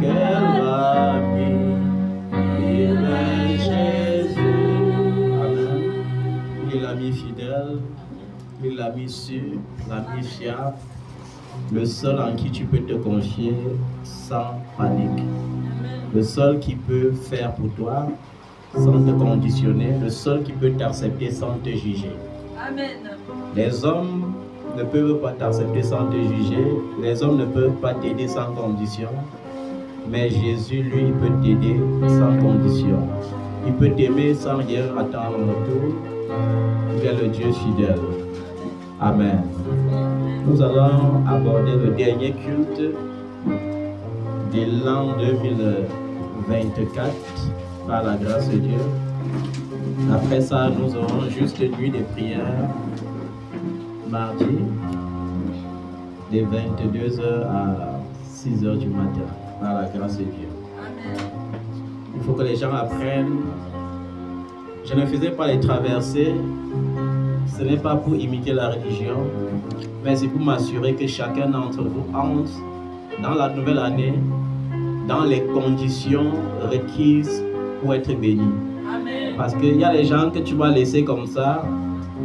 quel ami, il est Jésus. Amen. Il est l'ami fidèle, il est l'ami sûr, l'ami fiable, le seul en qui tu peux te confier sans panique, le seul qui peut faire pour toi sans te conditionner, le seul qui peut t'accepter sans te juger. Amen. Les hommes ne peuvent pas t'accepter sans te juger, les hommes ne peuvent pas t'aider sans condition, mais Jésus, lui, il peut t'aider sans condition. Il peut t'aimer sans rien attendre en retour. Il est le Dieu fidèle. Amen. Nous allons aborder le dernier culte de l'an 2024 par la grâce de Dieu. Après ça, nous aurons juste une nuit de prière mardi de 22h à 6h du matin par la grâce de Dieu. Amen. Il faut que les gens apprennent. Je ne faisais pas les traversées. Ce n'est pas pour imiter la religion, mais c'est pour m'assurer que chacun d'entre vous entre dans la nouvelle année dans les conditions requises pour être béni. Amen. Parce qu'il y a des gens que tu vas laisser comme ça,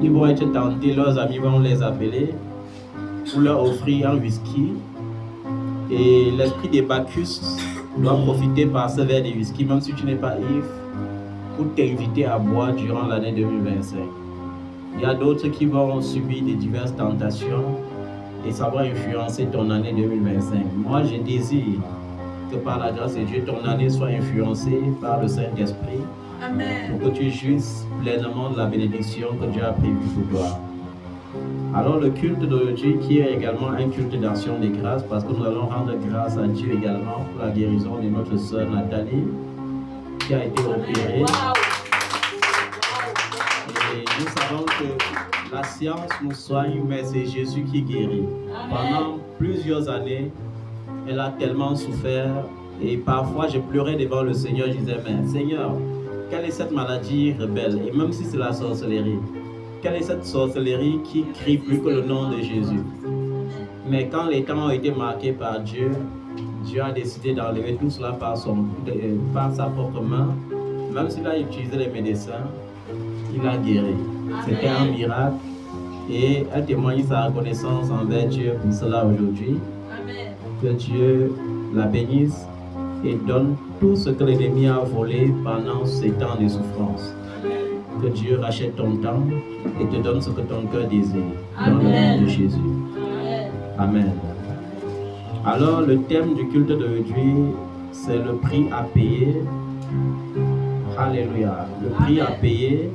ils vont être tentés, leurs amis vont les appeler pour leur offrir un whisky. Et l'esprit des Bacchus doit profiter par ce verre de whisky, même si tu n'es pas ivre, pour t'inviter à boire durant l'année 2025. Il y a d'autres qui vont subir des diverses tentations et ça va influencer ton année 2025. Moi, je désire que par la grâce de Dieu, ton année soit influencée par le Saint-Esprit. Amen. Pour que tu jouisses pleinement de la bénédiction que Dieu a prévue pour toi. Alors le culte d'aujourd'hui qui est également un culte d'action de grâce, parce que nous allons rendre grâce à Dieu également pour la guérison de notre sœur Nathalie qui a été opérée. Et nous savons que la science nous soigne, mais c'est Jésus qui guérit. Pendant plusieurs années, elle a tellement souffert et parfois je pleurais devant le Seigneur, je disais, mais Seigneur, quelle est cette maladie rebelle? Et même si c'est la sorcellerie, quelle est cette sorcellerie qui crie plus que le nom de Jésus? Mais quand les temps ont été marqués par Dieu, Dieu a décidé d'enlever tout cela par sa propre main. Même s'il a utilisé les médecins, il a guéri. C'était un miracle et elle témoigne sa reconnaissance envers Dieu pour cela aujourd'hui. Que Dieu la bénisse et donne tout ce que l'ennemi a volé pendant ces temps de souffrance. Que Dieu rachète ton temps et te donne ce que ton cœur désire. Dans le nom de Jésus. Amen. Alors, le thème du culte d'aujourd'hui, c'est le prix à payer. Alléluia. Le prix à payer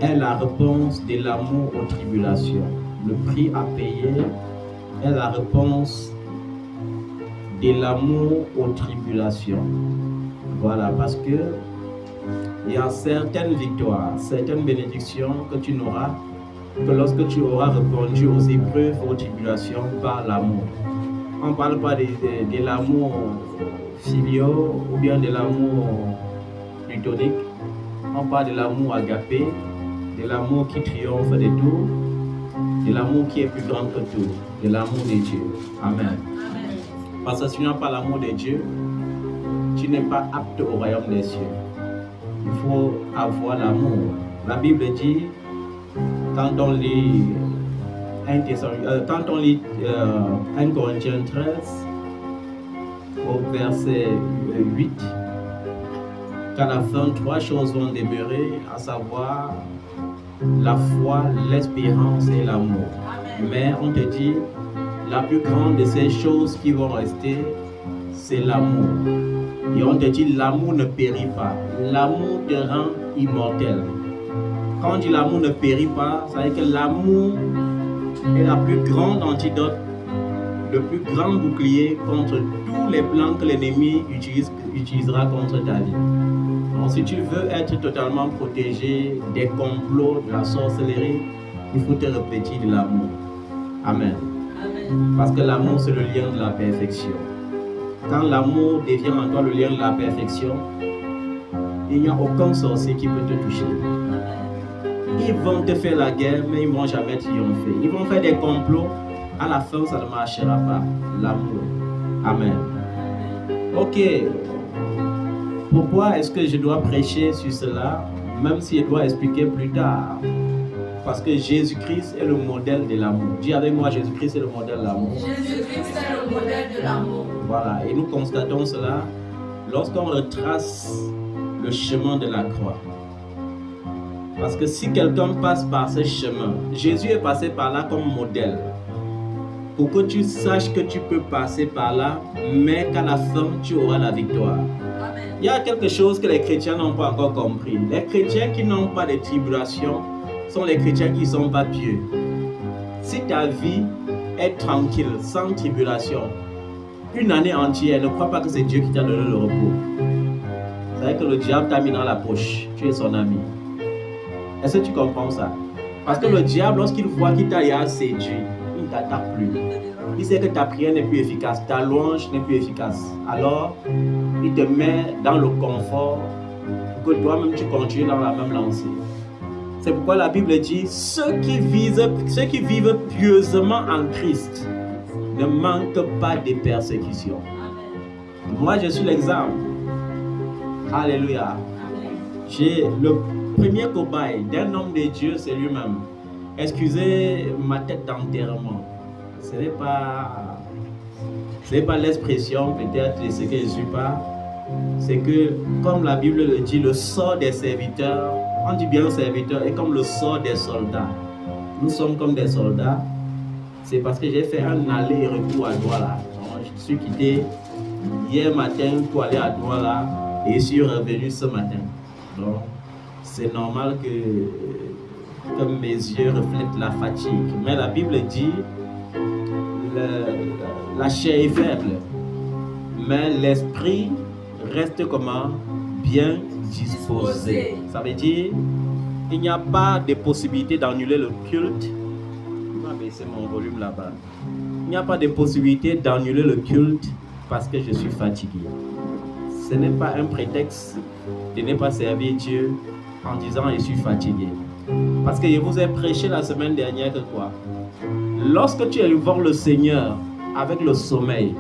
est la réponse de l'amour aux tribulations. Le prix à payer est la réponse de l'amour aux tribulations. Voilà, parce que il y a certaines victoires, certaines bénédictions que tu n'auras que lorsque tu auras répondu aux épreuves, aux tribulations par l'amour. On ne parle pas de l'amour filial ou bien de l'amour plutonique. On parle de l'amour agapé, de l'amour qui triomphe de tout, de l'amour qui est plus grand que tout, de l'amour de Dieu. Amen. Parce que si tu n'as pas l'amour de Dieu, tu n'es pas apte au royaume des cieux. Il faut avoir l'amour. La Bible dit, quand on lit 1 Corinthiens 13, au verset 8, qu'à la fin, 3 choses vont demeurer, à savoir la foi, l'espérance et l'amour. Mais on te dit, la plus grande de ces choses qui vont rester, c'est l'amour. Et on te dit, l'amour ne périt pas. L'amour te rend immortel. Quand on dit l'amour ne périt pas, ça veut dire que l'amour est la plus grande antidote, le plus grand bouclier contre tous les plans que l'ennemi utilisera contre ta vie. Donc si tu veux être totalement protégé des complots, de la sorcellerie, il faut te revêtir de l'amour. Amen. Parce que l'amour, c'est le lien de la perfection. Quand l'amour devient en toi le lien de la perfection, il n'y a aucun sorcier qui peut te toucher. Ils vont te faire la guerre, mais ils ne vont jamais triompher. Ils vont faire des complots, à la fin, ça ne marchera pas. L'amour. Amen. Ok. Pourquoi est-ce que je dois prêcher sur cela, même si je dois expliquer plus tard? Parce que Jésus-Christ est le modèle de l'amour. Dis avec moi, Jésus-Christ est le modèle de l'amour. Jésus-Christ est le modèle de l'amour. Voilà, et nous constatons cela lorsqu'on retrace le chemin de la croix. Parce que si quelqu'un passe par ce chemin, Jésus est passé par là comme modèle. Pour que tu saches que tu peux passer par là, mais qu'à la fin, tu auras la victoire. Amen. Il y a quelque chose que les chrétiens n'ont pas encore compris. Les chrétiens qui n'ont pas de tribulation sont les chrétiens qui ne sont pas pieux. Si ta vie est tranquille, sans tribulation, une année entière, ne crois pas que c'est Dieu qui t'a donné le repos. C'est vrai que le diable t'a mis dans la poche. Tu es son ami. Est-ce que tu comprends ça? Parce que le diable, lorsqu'il voit qu'il t'a séduit, il ne t'attaque plus. Il sait que ta prière n'est plus efficace, ta louange n'est plus efficace. Alors, il te met dans le confort pour que toi-même tu continues dans la même lancée. C'est pourquoi la Bible dit, ceux qui vivent pieusement en Christ ne manquent pas de persécutions. Moi, je suis l'exemple. Alléluia. J'ai le premier cobaye d'un homme de Dieu, c'est lui-même. Excusez ma tête d'enterrement. Ce n'est pas l'expression peut-être de ce que je ne suis pas. C'est que, comme la Bible le dit, le sort des serviteurs, on dit bien serviteurs, est comme le sort des soldats. Nous sommes comme des soldats. C'est parce que j'ai fait un aller-retour à Douala. Je suis quitté hier matin pour aller à Douala et je suis revenu ce matin. Donc, c'est normal que mes yeux reflètent la fatigue. Mais la Bible dit la chair est faible, mais l'esprit reste comment? Bien disposé. Ça veut dire il n'y a pas de possibilité d'annuler le culte. Je vais baisser mon volume là-bas. Il n'y a pas de possibilité d'annuler le culte parce que je suis fatigué. Ce n'est pas un prétexte de ne pas servir Dieu en disant je suis fatigué. Parce que je vous ai prêché la semaine dernière que quoi? Lorsque tu invoques le Seigneur avec le sommeil,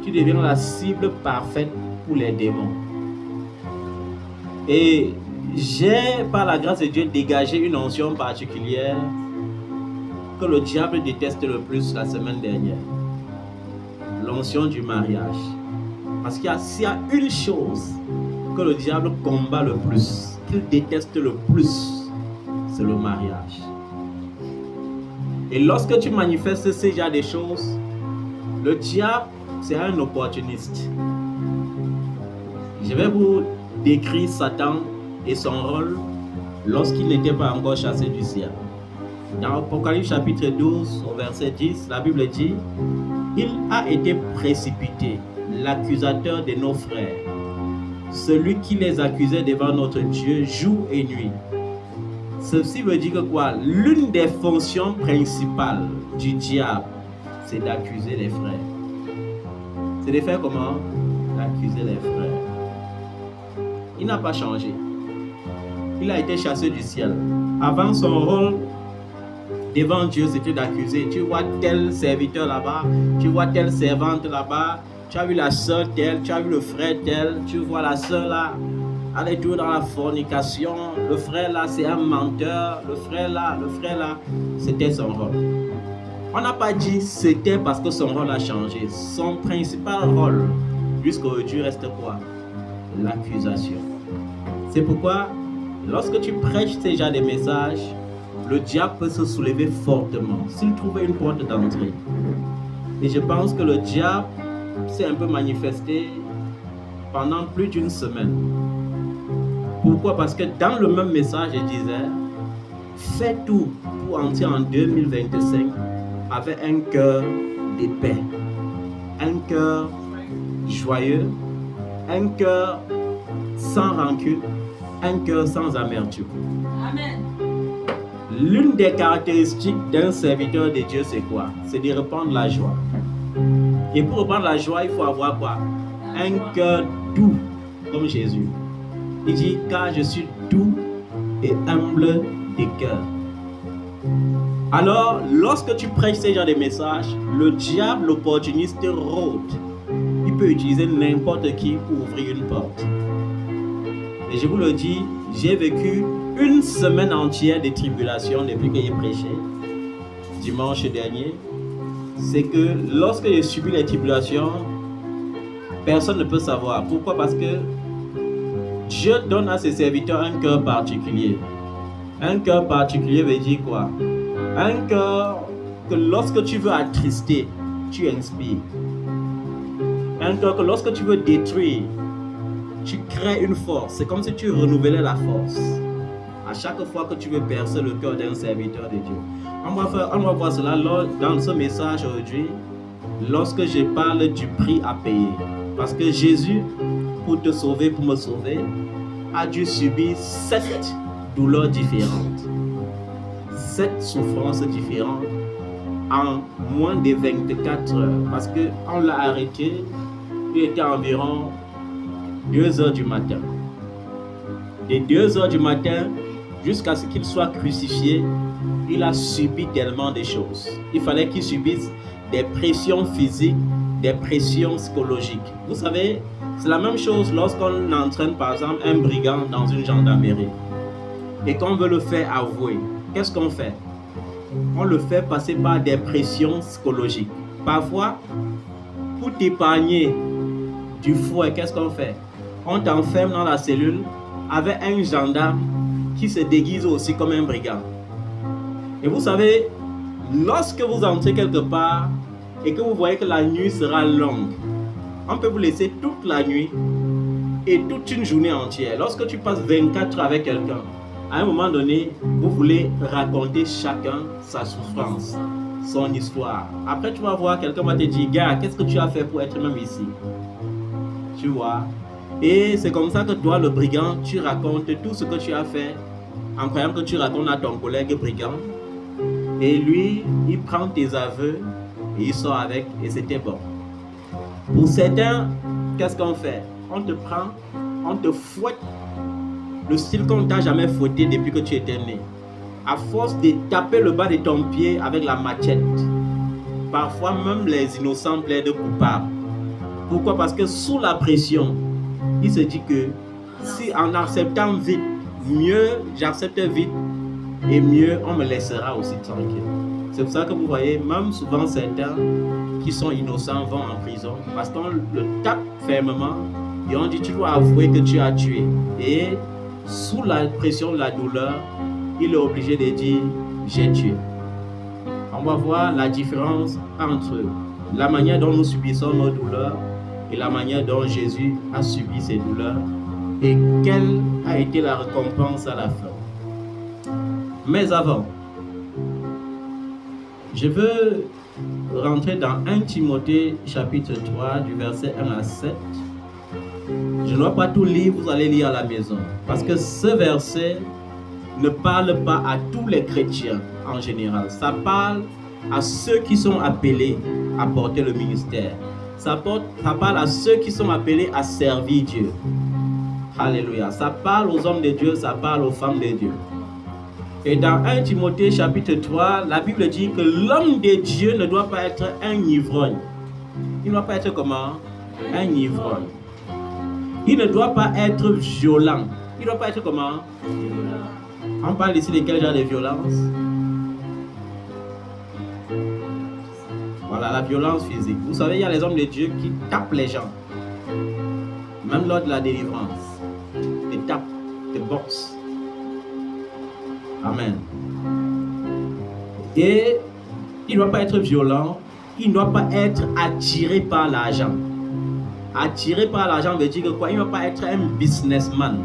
tu deviens la cible parfaite pour les démons. Et j'ai, par la grâce de Dieu, dégagé une onction particulière que le diable déteste le plus la semaine dernière. L'onction du mariage. Parce qu'il y a une chose que le diable combat le plus, qu'il déteste le plus, c'est le mariage. Et lorsque tu manifestes ce genre de choses, le diable, c'est un opportuniste. Je vais vous décrire Satan et son rôle lorsqu'il n'était pas encore chassé du ciel. Dans Apocalypse chapitre 12, au verset 10, la Bible dit « Il a été précipité, l'accusateur de nos frères, celui qui les accusait devant notre Dieu jour et nuit. » Ceci veut dire que quoi? L'une des fonctions principales du diable, c'est d'accuser les frères. C'est de faire comment? D'accuser les frères. Il n'a pas changé. Il a été chassé du ciel. Avant, son rôle devant Dieu, c'était d'accuser. Tu vois tel serviteur là-bas, tu vois telle servante là-bas, tu as vu la soeur telle, tu as vu le frère tel, tu vois la soeur là. Elle est toujours dans la fornication. Le frère là, c'est un menteur. Le frère là, c'était son rôle. On n'a pas dit c'était parce que son rôle a changé. Son principal rôle, jusqu'à aujourd'hui, reste quoi? L'accusation. C'est pourquoi, lorsque tu prêches ces genres de messages, le diable peut se soulever fortement s'il trouvait une porte d'entrée. Et je pense que le diable s'est un peu manifesté pendant plus d'une semaine. Pourquoi? Parce que dans le même message, je disais, fais tout pour entrer en 2025 avec un cœur de paix, un cœur joyeux, un cœur sans rancune, un cœur sans amertume. Amen. L'une des caractéristiques d'un serviteur de Dieu, c'est quoi? C'est de répandre la joie. Et pour répandre la joie, il faut avoir quoi? Un cœur doux, comme Jésus. Il dit, car je suis doux et humble de cœur. Alors, lorsque tu prêches ce genre de messages, le diable opportuniste rôde. Il peut utiliser n'importe qui pour ouvrir une porte. Et je vous le dis, j'ai vécu une semaine entière de tribulation depuis que j'ai prêché, dimanche dernier. C'est que lorsque j'ai subi les tribulations, personne ne peut savoir. Pourquoi? Parce que Dieu donne à ses serviteurs un cœur particulier. Un cœur particulier veut dire quoi? Un cœur que lorsque tu veux attrister, tu inspires. Un cœur que lorsque tu veux détruire, tu crées une force. C'est comme si tu renouvelais la force. À chaque fois que tu veux percer le cœur d'un serviteur de Dieu. On va voir cela dans ce message aujourd'hui, lorsque je parle du prix à payer. Parce que Jésus, pour te sauver, pour me sauver, a dû subir 7 douleurs différentes. 7 souffrances différentes en moins de 24 heures. Parce qu'on l'a arrêté, il était environ 2 heures du matin. De 2 heures du matin jusqu'à ce qu'il soit crucifié, il a subi tellement de choses. Il fallait qu'il subisse des pressions physiques, des pressions psychologiques. Vous savez, c'est la même chose lorsqu'on entraîne par exemple un brigand dans une gendarmerie et qu'on veut le faire avouer. Qu'est-ce qu'on fait? On le fait passer par des pressions psychologiques. Parfois, pour t'épargner du fouet, qu'est-ce qu'on fait? On t'enferme dans la cellule avec un gendarme qui se déguise aussi comme un brigand. Et vous savez, lorsque vous entrez quelque part et que vous voyez que la nuit sera longue, on peut vous laisser toute la nuit et toute une journée entière. Lorsque tu passes 24 heures avec quelqu'un, à un moment donné, vous voulez raconter chacun sa souffrance, son histoire. Après, tu vas voir, quelqu'un va te dire, gars, qu'est-ce que tu as fait pour être même ici? Tu vois? Et c'est comme ça que toi, le brigand, tu racontes tout ce que tu as fait, en croyant que tu racontes à ton collègue brigand. Et lui, il prend tes aveux et il sort avec, et c'était bon. Pour certains, qu'est-ce qu'on fait? On te prend, on te fouette, le style qu'on ne t'a jamais fouetté depuis que tu étais né. À force de taper le bas de ton pied avec la machette. Parfois même les innocents plaident coupables. Pourquoi? Parce que sous la pression, il se dit que si en acceptant vite, mieux j'accepte vite et mieux on me laissera aussi tranquille. C'est pour ça que vous voyez, même souvent certains qui sont innocents vont en prison parce qu'on le tape fermement et on dit tu dois avouer que tu as tué. Et sous la pression de la douleur, il est obligé de dire j'ai tué. On va voir la différence entre la manière dont nous subissons nos douleurs et la manière dont Jésus a subi ses douleurs et quelle a été la récompense à la fin. Mais avant, je veux rentrer dans 1 Timothée chapitre 3 du verset 1 à 7. Je ne dois pas tout lire, vous allez lire à la maison. Parce que ce verset ne parle pas à tous les chrétiens en général. Ça parle à ceux qui sont appelés à porter le ministère. Ça parle à ceux qui sont appelés à servir Dieu. Alléluia. Ça parle aux hommes de Dieu, ça parle aux femmes de Dieu. Et dans 1 Timothée chapitre 3, la Bible dit que l'homme de Dieu ne doit pas être un ivrogne. Il ne doit pas être comment? Un ivrogne. Il ne doit pas être violent. Il ne doit pas être comment? On parle ici de quel genre de violence? Voilà, la violence physique. Vous savez, il y a les hommes de Dieu qui tapent les gens. Même lors de la délivrance. Ils tapent, ils boxent. Amen. Et il ne doit pas être violent. Il ne doit pas être attiré par l'argent. Attiré par l'argent veut dire que quoi? Il ne doit pas être un businessman.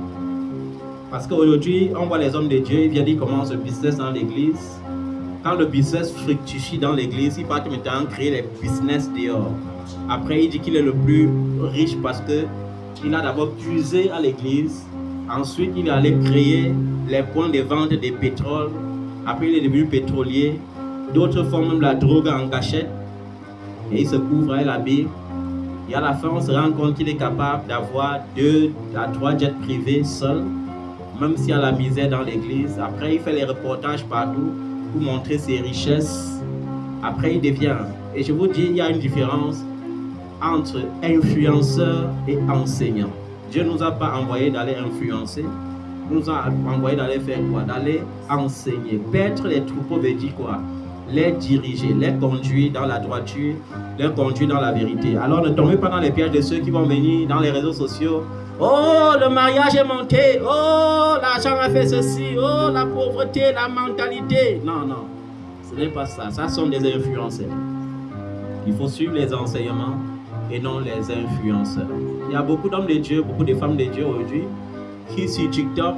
Parce qu'aujourd'hui, on voit les hommes de Dieu, ils viennent dire comment ce business dans l'église. Quand le business fructifie dans l'église, il part maintenant créer les business dehors. Après, il dit qu'il est le plus riche parce qu'il a d'abord puisé à l'église. Ensuite, il est allé créer les points de vente des pétroles. Après, il est devenu pétrolier. D'autres font même la drogue en cachette. Et il se couvre avec la Bible. Et à la fin, on se rend compte qu'il est capable d'avoir 2 à 3 jets privés seul. Même s'il y a la misère dans l'église. Après, il fait les reportages partout. pour montrer ses richesses. Après, il devient. Et je vous dis, il y a une différence entre influenceur et enseignant. Dieu ne nous a pas envoyé d'aller influencer. Il nous a envoyé d'aller faire quoi? D'aller enseigner. Paître les troupeaux veut dire quoi? Les diriger, les conduire dans la droiture, les conduire dans la vérité. Alors ne tombez pas dans les pièges de ceux qui vont venir dans les réseaux sociaux. Oh, le mariage est monté. Oh, l'argent a fait ceci. Oh, la pauvreté, la mentalité. Non, non, ce n'est pas ça. Ça sont des influenceurs. Il faut suivre les enseignements et non les influenceurs. Il y a beaucoup d'hommes de Dieu, beaucoup de femmes de Dieu aujourd'hui qui sur TikTok,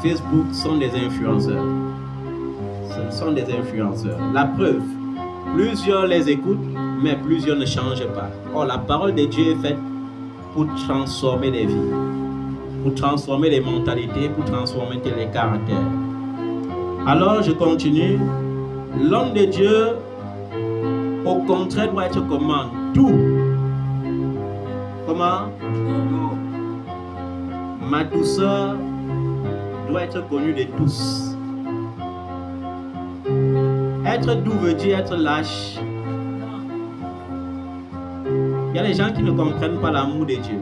Facebook sont des influenceurs. Ce sont des influenceurs. La preuve, plusieurs les écoutent, mais plusieurs ne changent pas. Or, la parole de Dieu est faite pour transformer les vies, pour transformer les mentalités, pour transformer les caractères. Alors, je continue. L'homme de Dieu, au contraire, doit être comment? Tout. Comment? Ma douceur doit être connue de tous. Être doux veut dire être lâche. Il y a des gens qui ne comprennent pas l'amour de Dieu.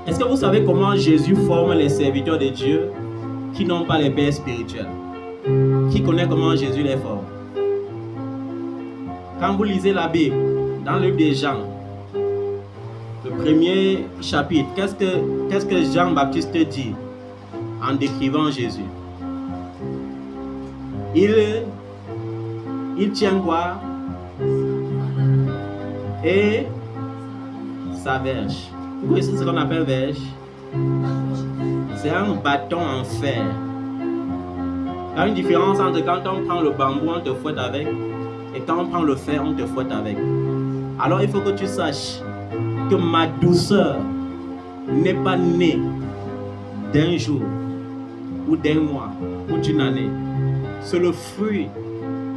Est-ce que vous savez comment Jésus forme les serviteurs de Dieu qui n'ont pas les pères spirituels? Qui connaît comment Jésus les forme? Quand vous lisez la Bible, dans le livre des Jean, le premier chapitre, qu'est-ce que Jean-Baptiste dit en décrivant Jésus? Il tient quoi? Et sa verge. Vous voyez ce qu'on appelle verge? C'est un bâton en fer. Il y a une différence entre quand on prend le bambou, on te fouette avec, et quand on prend le fer, on te fouette avec. Alors il faut que tu saches que ma douceur n'est pas née d'un jour, ou d'un mois, ou d'une année. C'est le fruit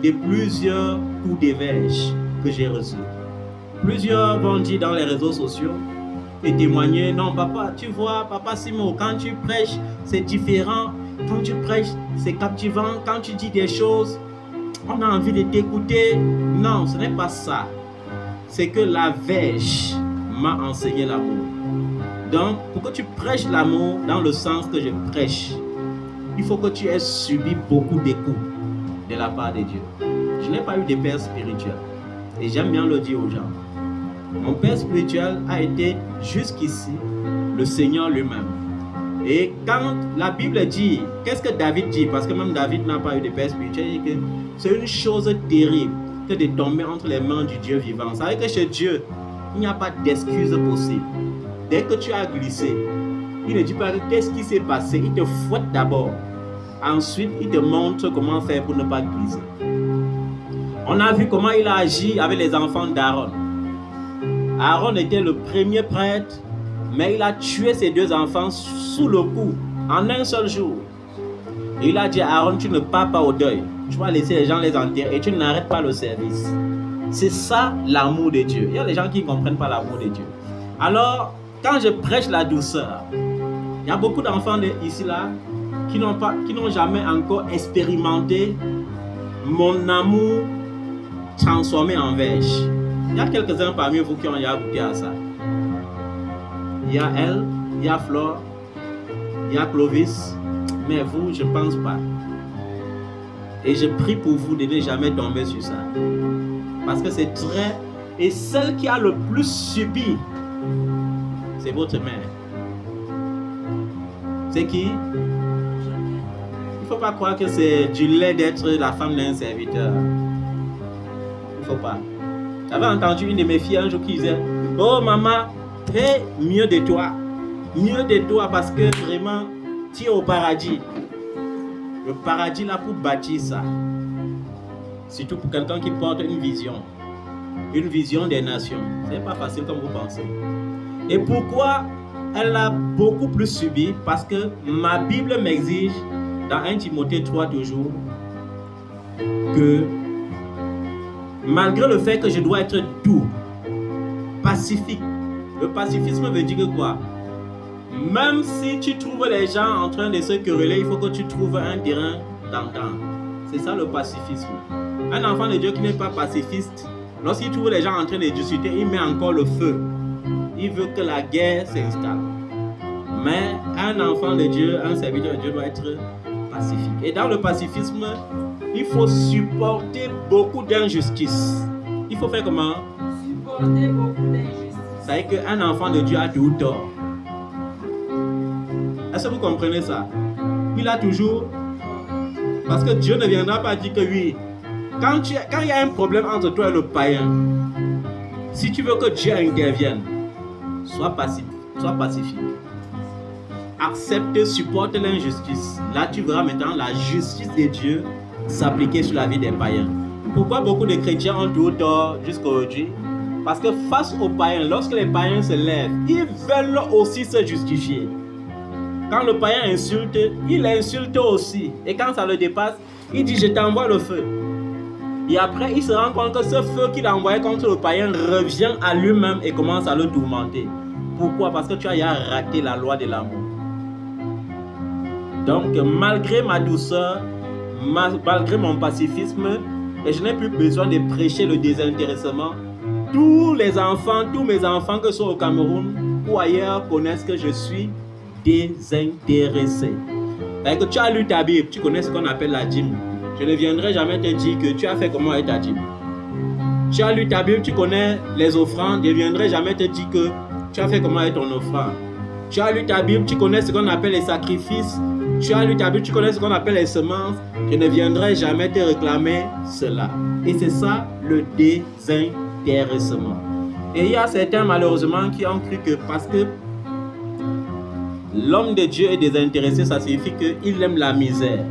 de plusieurs coups de verge que j'ai reçus. Plusieurs vont dire dans les réseaux sociaux et témoigner, non papa, tu vois, papa Simo, quand tu prêches, c'est différent. Quand tu prêches, c'est captivant. Quand tu dis des choses, on a envie de t'écouter. Non, ce n'est pas ça. C'est que la verge m'a enseigné l'amour. Donc, pour que tu prêches l'amour dans le sens que je prêche, il faut que tu aies subi beaucoup de coups de la part de Dieu. Je n'ai pas eu de père spirituel. Et j'aime bien le dire aux gens. Mon père spirituel a été jusqu'ici le Seigneur lui-même. Et quand la Bible dit, qu'est-ce que David dit? Parce que même David n'a pas eu de père spirituel. Il dit que c'est une chose terrible que de tomber entre les mains du Dieu vivant. Ça veut dire que chez Dieu, il n'y a pas d'excuse possible. Dès que tu as glissé, il ne dit pas qu'est-ce qui s'est passé. Il te fouette d'abord. Ensuite, il te montre comment faire pour ne pas glisser. On a vu comment il a agi avec les enfants d'Aaron. Aaron était le premier prêtre, mais il a tué ses deux enfants sous le coup, en un seul jour. Et il a dit à Aaron, tu ne pars pas au deuil. Tu vas laisser les gens les enterrer et tu n'arrêtes pas le service. C'est ça l'amour de Dieu. Il y a des gens qui ne comprennent pas l'amour de Dieu. Alors, quand je prêche la douceur, il y a beaucoup d'enfants ici là qui n'ont jamais encore expérimenté mon amour transformé en verge. Il y a quelques-uns parmi vous qui ont goûté à ça. Il y a elle, il y a Flore, il y a Clovis, mais vous, je ne pense pas. Et je prie pour vous de ne jamais tomber sur ça. Parce que c'est très... Et celle qui a le plus subi, c'est votre mère. C'est qui? Il ne faut pas croire que c'est du lait d'être la femme d'un serviteur. Il ne faut pas. J'avais entendu une de mes filles un jour qui disait, oh maman, hey, mieux de toi parce que vraiment, tu es au paradis. Le paradis là pour bâtir ça. Surtout pour quelqu'un qui porte une vision des nations. Ce n'est pas facile comme vous pensez. Et pourquoi elle a beaucoup plus subi? Parce que ma Bible m'exige, dans 1 Timothée 3 toujours, que malgré le fait que je dois être doux, pacifique, le pacifisme veut dire que quoi? Même si tu trouves les gens en train de se quereller, il faut que tu trouves un terrain d'entendre. C'est ça le pacifisme. Un enfant de Dieu qui n'est pas pacifiste, lorsqu'il trouve les gens en train de discuter, il met encore le feu. Il veut que la guerre s'installe. Mais un enfant de Dieu, un serviteur de Dieu doit être pacifique. Et dans le pacifisme, il faut supporter beaucoup d'injustices. Il faut faire comment? Supporter beaucoup d'injustices. Ça veut dire qu'un enfant de Dieu a tout tort. Est-ce que vous comprenez ça? Il a toujours... Parce que Dieu ne viendra pas dire que oui. Quand il y a un problème entre toi et le païen, si tu veux que Dieu intervienne, sois pacifique. Accepte, supporte l'injustice. Là, tu verras maintenant la justice de Dieu s'appliquer sur la vie des païens. Pourquoi beaucoup de chrétiens ont tout tort jusqu'à aujourd'hui? Parce que face aux païens, lorsque les païens se lèvent, ils veulent aussi se justifier. Quand le païen insulte, il insulte aussi. Et quand ça le dépasse, il dit « je t'envoie le feu ». Et après, il se rend compte que ce feu qu'il a envoyé contre le païen revient à lui-même et commence à le tourmenter. Pourquoi? Parce que tu as raté la loi de l'amour. Donc, malgré ma douceur, malgré mon pacifisme, et je n'ai plus besoin de prêcher le désintéressement, tous mes enfants que sont au Cameroun ou ailleurs connaissent que je suis désintéressé. C'est que tu as lu ta Bible, tu connais ce qu'on appelle la dîme. Je ne viendrai jamais te dire que tu as fait comment avec ta dîme. Tu as lu ta Bible, tu connais les offrandes, je ne viendrai jamais te dire que tu as fait comment avec ton offrande. Tu as lu ta Bible, tu connais ce qu'on appelle les sacrifices. Tu as lu ta Bible, tu connais ce qu'on appelle les semences. Je ne viendrai jamais te réclamer cela. Et c'est ça le désintéressement. Et il y a certains malheureusement qui ont cru que parce que l'homme de Dieu est désintéressé, ça signifie qu'il aime la misère.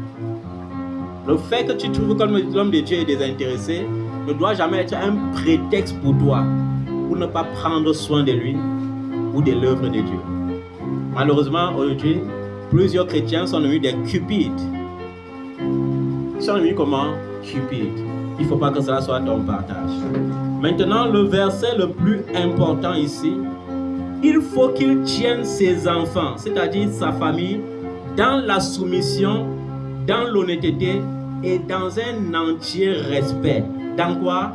Le fait que tu trouves que l'homme de Dieu est désintéressé ne doit jamais être un prétexte pour toi pour ne pas prendre soin de lui ou de l'œuvre de Dieu. Malheureusement, aujourd'hui, plusieurs chrétiens sont devenus des cupides. Ils sont devenus comment? Cupides. Il ne faut pas que cela soit ton partage. Maintenant, le verset le plus important ici, il faut qu'il tienne ses enfants, c'est-à-dire sa famille, dans la soumission, dans l'honnêteté et dans un entier respect. Dans quoi?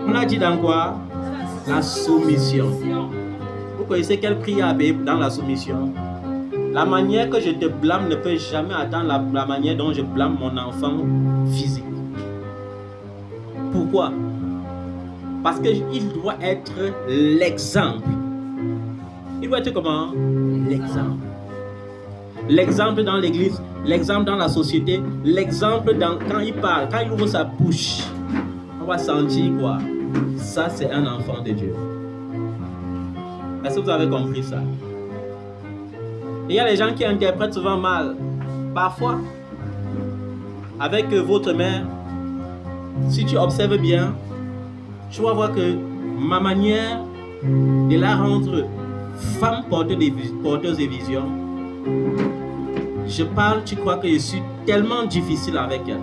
On a dit dans quoi? La soumission. Vous connaissez quelle prière dans la soumission? La manière que je te blâme ne peut jamais atteindre la manière dont je blâme mon enfant physique. Pourquoi? Parce qu'il doit être l'exemple. Il doit être comment? L'exemple. L'exemple dans l'église, l'exemple dans la société, l'exemple quand il parle, quand il ouvre sa bouche. On va sentir quoi? Ça, c'est un enfant de Dieu. Est-ce que vous avez compris ça? Il y a des gens qui interprètent souvent mal. Parfois, avec votre mère, si tu observes bien, tu vas voir que ma manière de la rendre femme porteuse de vision, je parle, tu crois que je suis tellement difficile avec elle.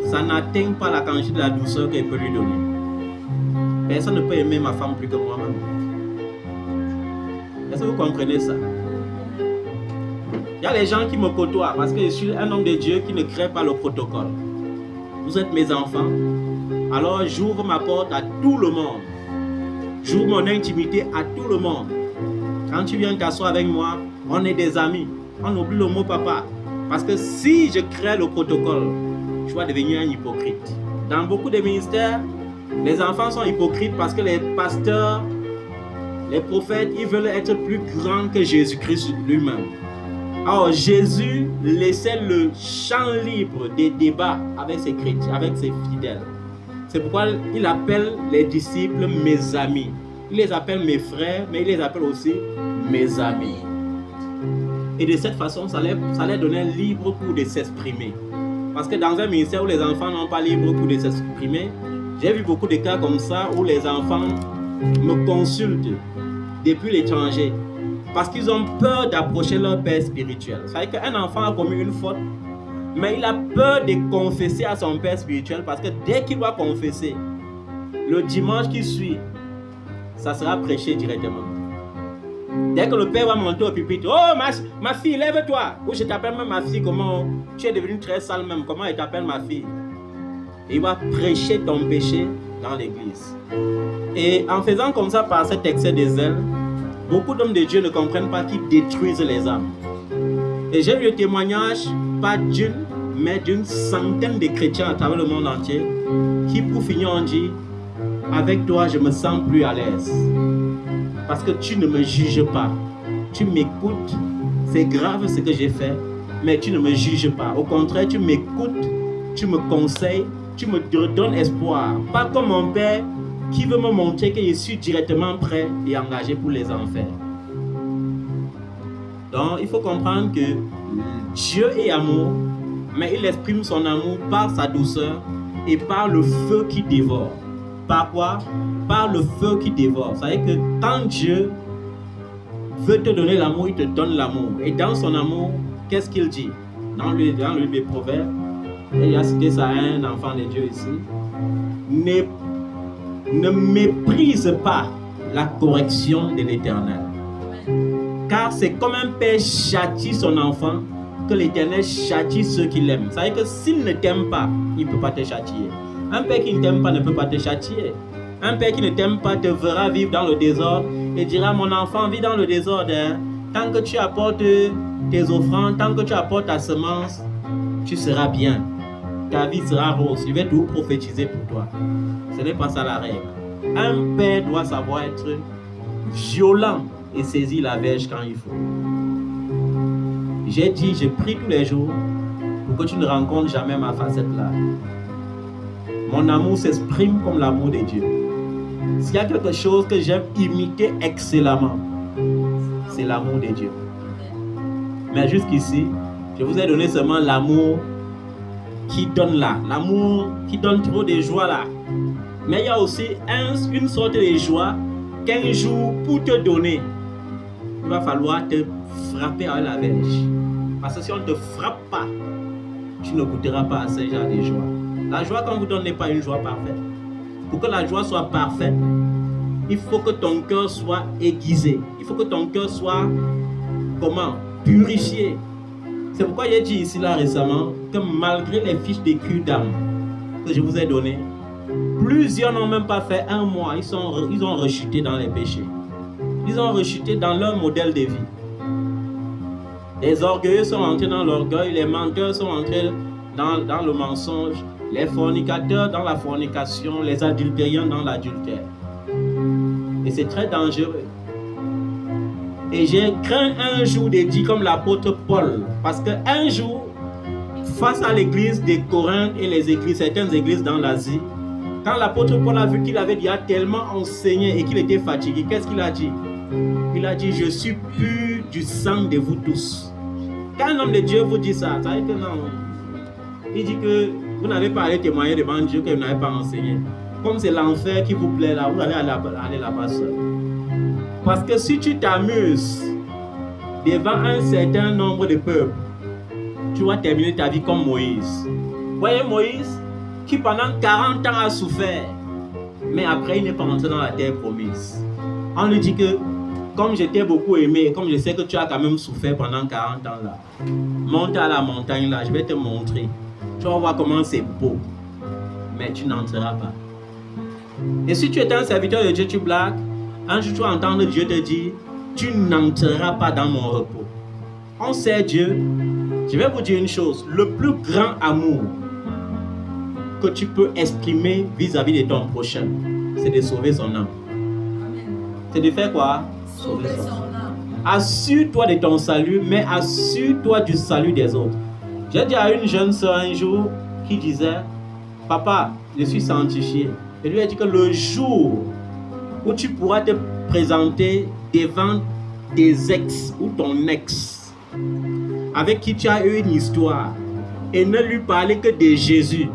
Ça n'atteint pas la quantité de la douceur qu'elle peut lui donner. Personne ne peut aimer ma femme plus que moi-même. Est-ce que vous comprenez ça? Il y a des gens qui me côtoient parce que je suis un homme de Dieu qui ne crée pas le protocole. Vous êtes mes enfants. Alors j'ouvre ma porte à tout le monde. J'ouvre mon intimité à tout le monde. Quand tu viens t'asseoir avec moi, on est des amis. On oublie le mot papa. Parce que si je crée le protocole, je vais devenir un hypocrite. Dans beaucoup de ministères, les enfants sont hypocrites parce que les pasteurs, les prophètes, ils veulent être plus grands que Jésus-Christ lui-même. Alors Jésus laissait le champ libre des débats avec ses chrétiens, avec ses fidèles. C'est pourquoi il appelle les disciples mes amis. Il les appelle mes frères, mais il les appelle aussi mes amis. Et de cette façon, ça les donnait libre pour de s'exprimer. Parce que dans un ministère où les enfants n'ont pas libre pour de s'exprimer, j'ai vu beaucoup de cas comme ça où les enfants me consultent depuis l'étranger. Parce qu'ils ont peur d'approcher leur père spirituel. C'est-à-dire qu'un enfant a commis une faute, mais il a peur de confesser à son père spirituel parce que dès qu'il va confesser, le dimanche qui suit, ça sera prêché directement. Dès que le père va monter au pupitre, oh ma fille, lève-toi. Ou je t'appelle même ma fille, comment tu es devenue très sale même, comment il t'appelle ma fille? Et il va prêcher ton péché dans l'église. Et en faisant comme ça par cet excès de zèle, beaucoup d'hommes de Dieu ne comprennent pas qu'ils détruisent les âmes. Et j'ai eu le témoignage, pas d'une, mais d'une centaine de chrétiens à travers le monde entier qui, pour finir, ont dit, avec toi, je me sens plus à l'aise. Parce que tu ne me juges pas. Tu m'écoutes. C'est grave ce que j'ai fait, mais tu ne me juges pas. Au contraire, tu m'écoutes, tu me conseilles, tu me donnes espoir. Pas comme mon père qui veut me montrer que je suis directement prêt et engagé pour les enfers. Donc, il faut comprendre que Dieu est amour, mais il exprime son amour par sa douceur et par le feu qui dévore. Par quoi? Par le feu qui dévore. Vous savez que quand Dieu veut te donner l'amour, il te donne l'amour. Et dans son amour, qu'est-ce qu'il dit? Dans le livre des Proverbes, et il a cité ça à un enfant de Dieu ici. Ne méprise pas la correction de l'Éternel. Car c'est comme un père châtie son enfant que l'Éternel châtie ceux qui l'aiment. Vous savez que s'il ne t'aime pas, il ne peut pas te châtier. Un père qui ne t'aime pas ne peut pas te châtier. Un père qui ne t'aime pas te verra vivre dans le désordre et dira, mon enfant, vis dans le désordre. Hein. Tant que tu apportes tes offrandes, tant que tu apportes ta semence, tu seras bien. Ta vie sera rose. Je vais tout prophétiser pour toi. Ce n'est pas ça la règle. Un père doit savoir être violent et saisir la verge quand il faut. J'ai dit, je prie tous les jours pour que tu ne rencontres jamais ma facette là. Mon amour s'exprime comme l'amour de Dieu. S'il y a quelque chose que j'aime imiter excellemment, c'est l'amour de Dieu. Mais jusqu'ici, je vous ai donné seulement l'amour qui donne là, l'amour qui donne trop de joie là. Mais il y a aussi une sorte de joie qu'un jour, pour te donner, il va falloir te frapper à la verge. Parce que si on ne te frappe pas, tu ne goûteras pas à ce genre de joie. La joie qu'on vous donne n'est pas une joie parfaite. Pour que la joie soit parfaite, il faut que ton cœur soit aiguisé. Il faut que ton cœur soit, purifié. C'est pourquoi j'ai dit ici là récemment que malgré les fiches de cul d'âme que je vous ai données, plusieurs n'ont même pas fait un mois. Ils ont rechuté dans les péchés. Ils ont rechuté dans leur modèle de vie. Les orgueilleux sont entrés dans l'orgueil, les menteurs sont entrés dans le mensonge, les fornicateurs dans la fornication, les adultériens dans l'adultère. Et c'est très dangereux. Et j'ai craint un jour de dire comme l'apôtre Paul, parce qu'un jour, face à l'église de Corinthe et certaines églises dans l'Asie, quand l'apôtre Paul a vu qu'il avait déjà tellement enseigné et qu'il était fatigué, qu'est-ce qu'il a dit? Il a dit, je suis pur du sang de vous tous. Quand un homme de Dieu vous dit ça, ça veut dire que non. Il dit que vous n'avez pas allé témoigner devant Dieu, que vous n'avez pas enseigné. Comme c'est l'enfer qui vous plaît là, vous allez aller là-bas seul. Parce que si tu t'amuses devant un certain nombre de peuples, tu vas terminer ta vie comme Moïse. Vous voyez Moïse, qui pendant 40 ans a souffert, mais après il n'est pas entré dans la terre promise. On lui dit que, comme je t'ai beaucoup aimé, comme je sais que tu as quand même souffert pendant 40 ans là, monte à la montagne là, je vais te montrer. Tu vas voir comment c'est beau, mais tu n'entreras pas. Et si tu es un serviteur de Dieu, tu blagues, un jour tu vas entendre Dieu te dire, tu n'entreras pas dans mon repos. On sait Dieu. Je vais vous dire une chose, le plus grand amour que tu peux exprimer vis-à-vis de ton prochain, c'est de sauver son âme. C'est de faire quoi? Sauver son âme. Assure-toi de ton salut, mais assure-toi du salut des autres. J'ai dit à une jeune soeur un jour qui disait, papa, je suis sanctifié. Je lui ai dit que le jour où tu pourras te présenter devant tes ex ou ton ex, avec qui tu as eu une histoire, et ne lui parler que de Jésus,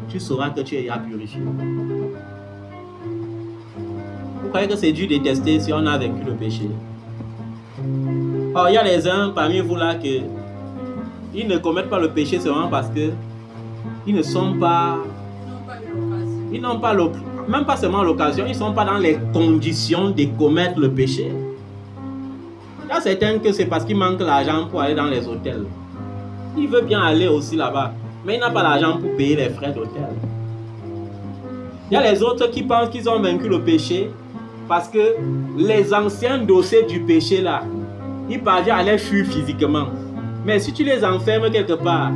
tu sauras que tu es purifié. Vous croyez que c'est dur de tester si on a vaincu le péché? Or, il y a les uns parmi vous là que ils ne commettent pas le péché seulement parce que ils ne sont pas, ils n'ont pas même pas seulement l'occasion, ils ne sont pas dans les conditions de commettre le péché. Il y a certains que c'est parce qu'il manque l'argent pour aller dans les hôtels. Il veut bien aller aussi là-bas, mais il n'a pas l'argent pour payer les frais d'hôtel. Il y a les autres qui pensent qu'ils ont vaincu le péché parce que les anciens dossiers du péché là, ils parviennent à les fuir physiquement. Mais si tu les enfermes quelque part,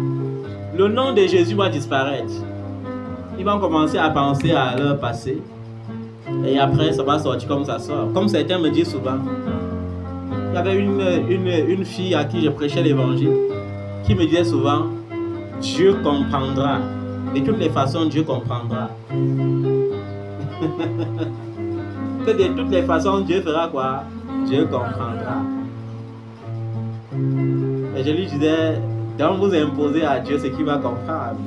le nom de Jésus va disparaître. Ils vont commencer à penser à leur passé. Et après, ça va sortir comme ça sort. Comme certains me disent souvent. Il y avait une fille à qui je prêchais l'évangile qui me disait souvent, Dieu comprendra. De toutes les façons, Dieu comprendra. Que de toutes les façons, Dieu fera quoi? Dieu comprendra. Et je lui disais, donc vous imposez à Dieu ce qu'il va comprendre.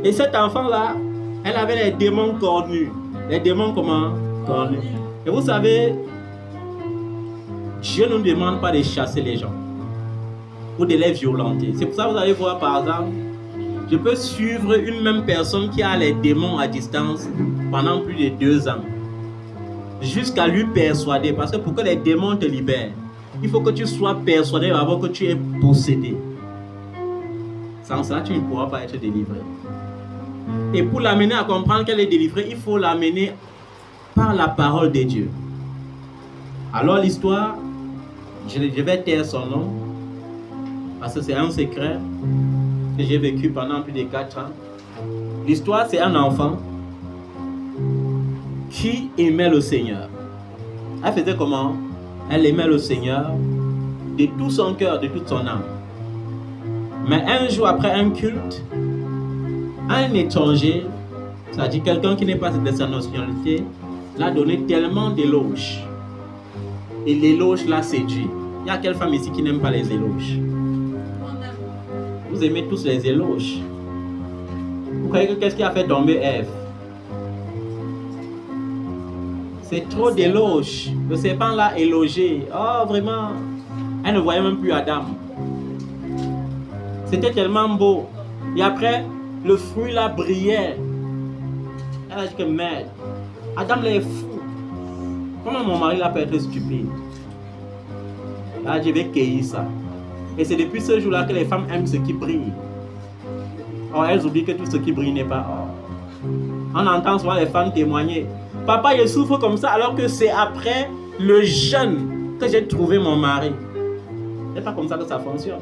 Et cet enfant-là, elle avait les démons cornus. Les démons comment? Cornus. Et vous savez, Dieu ne nous demande pas de chasser les gens ou de les violenter. C'est pour ça que vous allez voir par exemple, je peux suivre une même personne qui a les démons à distance pendant plus de 2 ans. Jusqu'à lui persuader. Parce que pour que les démons te libèrent, il faut que tu sois persuadé avant que tu es possédé. Sans cela, tu ne pourras pas être délivré. Et pour l'amener à comprendre qu'elle est délivrée, il faut l'amener par la parole de Dieu. Alors l'histoire, je vais taire son nom, parce que c'est un secret que j'ai vécu pendant plus de 4 ans. L'histoire, c'est un enfant qui aimait le Seigneur. Elle faisait comment? Elle aimait le Seigneur de tout son cœur, de toute son âme. Mais un jour après un culte, un étranger, c'est-à-dire quelqu'un qui n'est pas de sa nationalité, l'a donné tellement d'éloges. Et l'éloge l'a séduit. Il y a quelle femme ici qui n'aime pas les éloges? Vous aimez tous les éloges. Vous croyez que qu'est-ce qui a fait tomber Ève? C'est trop d'éloges. Le serpent l'a élogé. Oh, vraiment. Elle ne voyait même plus Adam. C'était tellement beau. Et après, le fruit là brillait. Elle a dit que merde. Adam là est fou. Comment mon mari là peut être stupide? Elle a dit, je vais cueillir ça. Et c'est depuis ce jour-là que les femmes aiment ce qui brille. Or, elles oublient que tout ce qui brille n'est pas or. On entend souvent les femmes témoigner. Papa, je souffre comme ça alors que c'est après le jeûne que j'ai trouvé mon mari. C'est pas comme ça que ça fonctionne.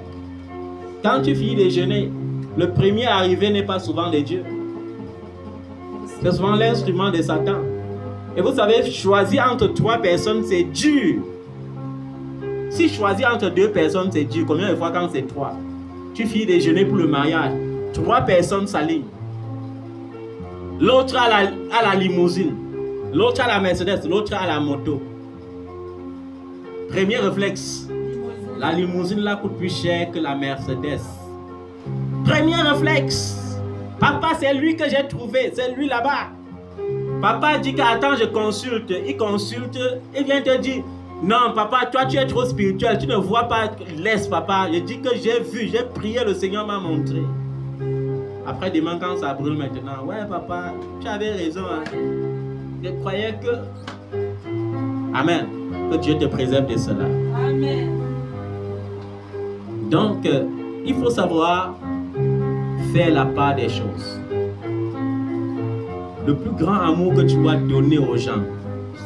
Quand tu finis de jeûner, le premier arrivé n'est pas souvent de Dieu. C'est souvent l'instrument de Satan. Et vous savez, choisir entre 3 personnes, c'est dur. Si choisir entre 2 personnes, c'est dur, combien de fois quand c'est 3? Tu finis de jeûner pour le mariage, 3 personnes s'alignent. L'autre a la limousine, l'autre a la Mercedes, l'autre a la moto. Premier réflexe, la limousine là coûte plus cher que la Mercedes. Premier réflexe, papa c'est lui que j'ai trouvé, c'est lui là-bas. Papa dit qu'attends je consulte, il consulte et vient te dire non papa toi tu es trop spirituel, tu ne vois pas, laisse papa. Je dis que j'ai vu, j'ai prié, le Seigneur m'a montré. Après demain quand ça brûle maintenant, ouais papa tu avais raison hein. Je croyais que... Amen. Que Dieu te préserve de cela. Amen. Donc, il faut savoir faire la part des choses. Le plus grand amour que tu dois donner aux gens,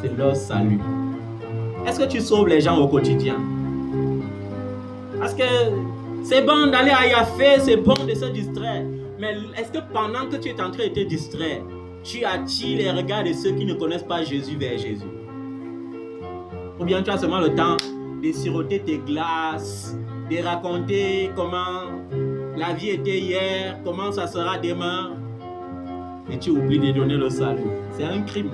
c'est leur salut. Est-ce que tu sauves les gens au quotidien? Parce que c'est bon d'aller à Yafé, c'est bon de se distraire. Mais est-ce que pendant que tu es en train de te distraire, tu attires les regards de ceux qui ne connaissent pas Jésus vers Jésus? Ou bien tu as seulement le temps de siroter tes glaces, de raconter comment la vie était hier, comment ça sera demain, et tu oublies de donner le salut. C'est un crime.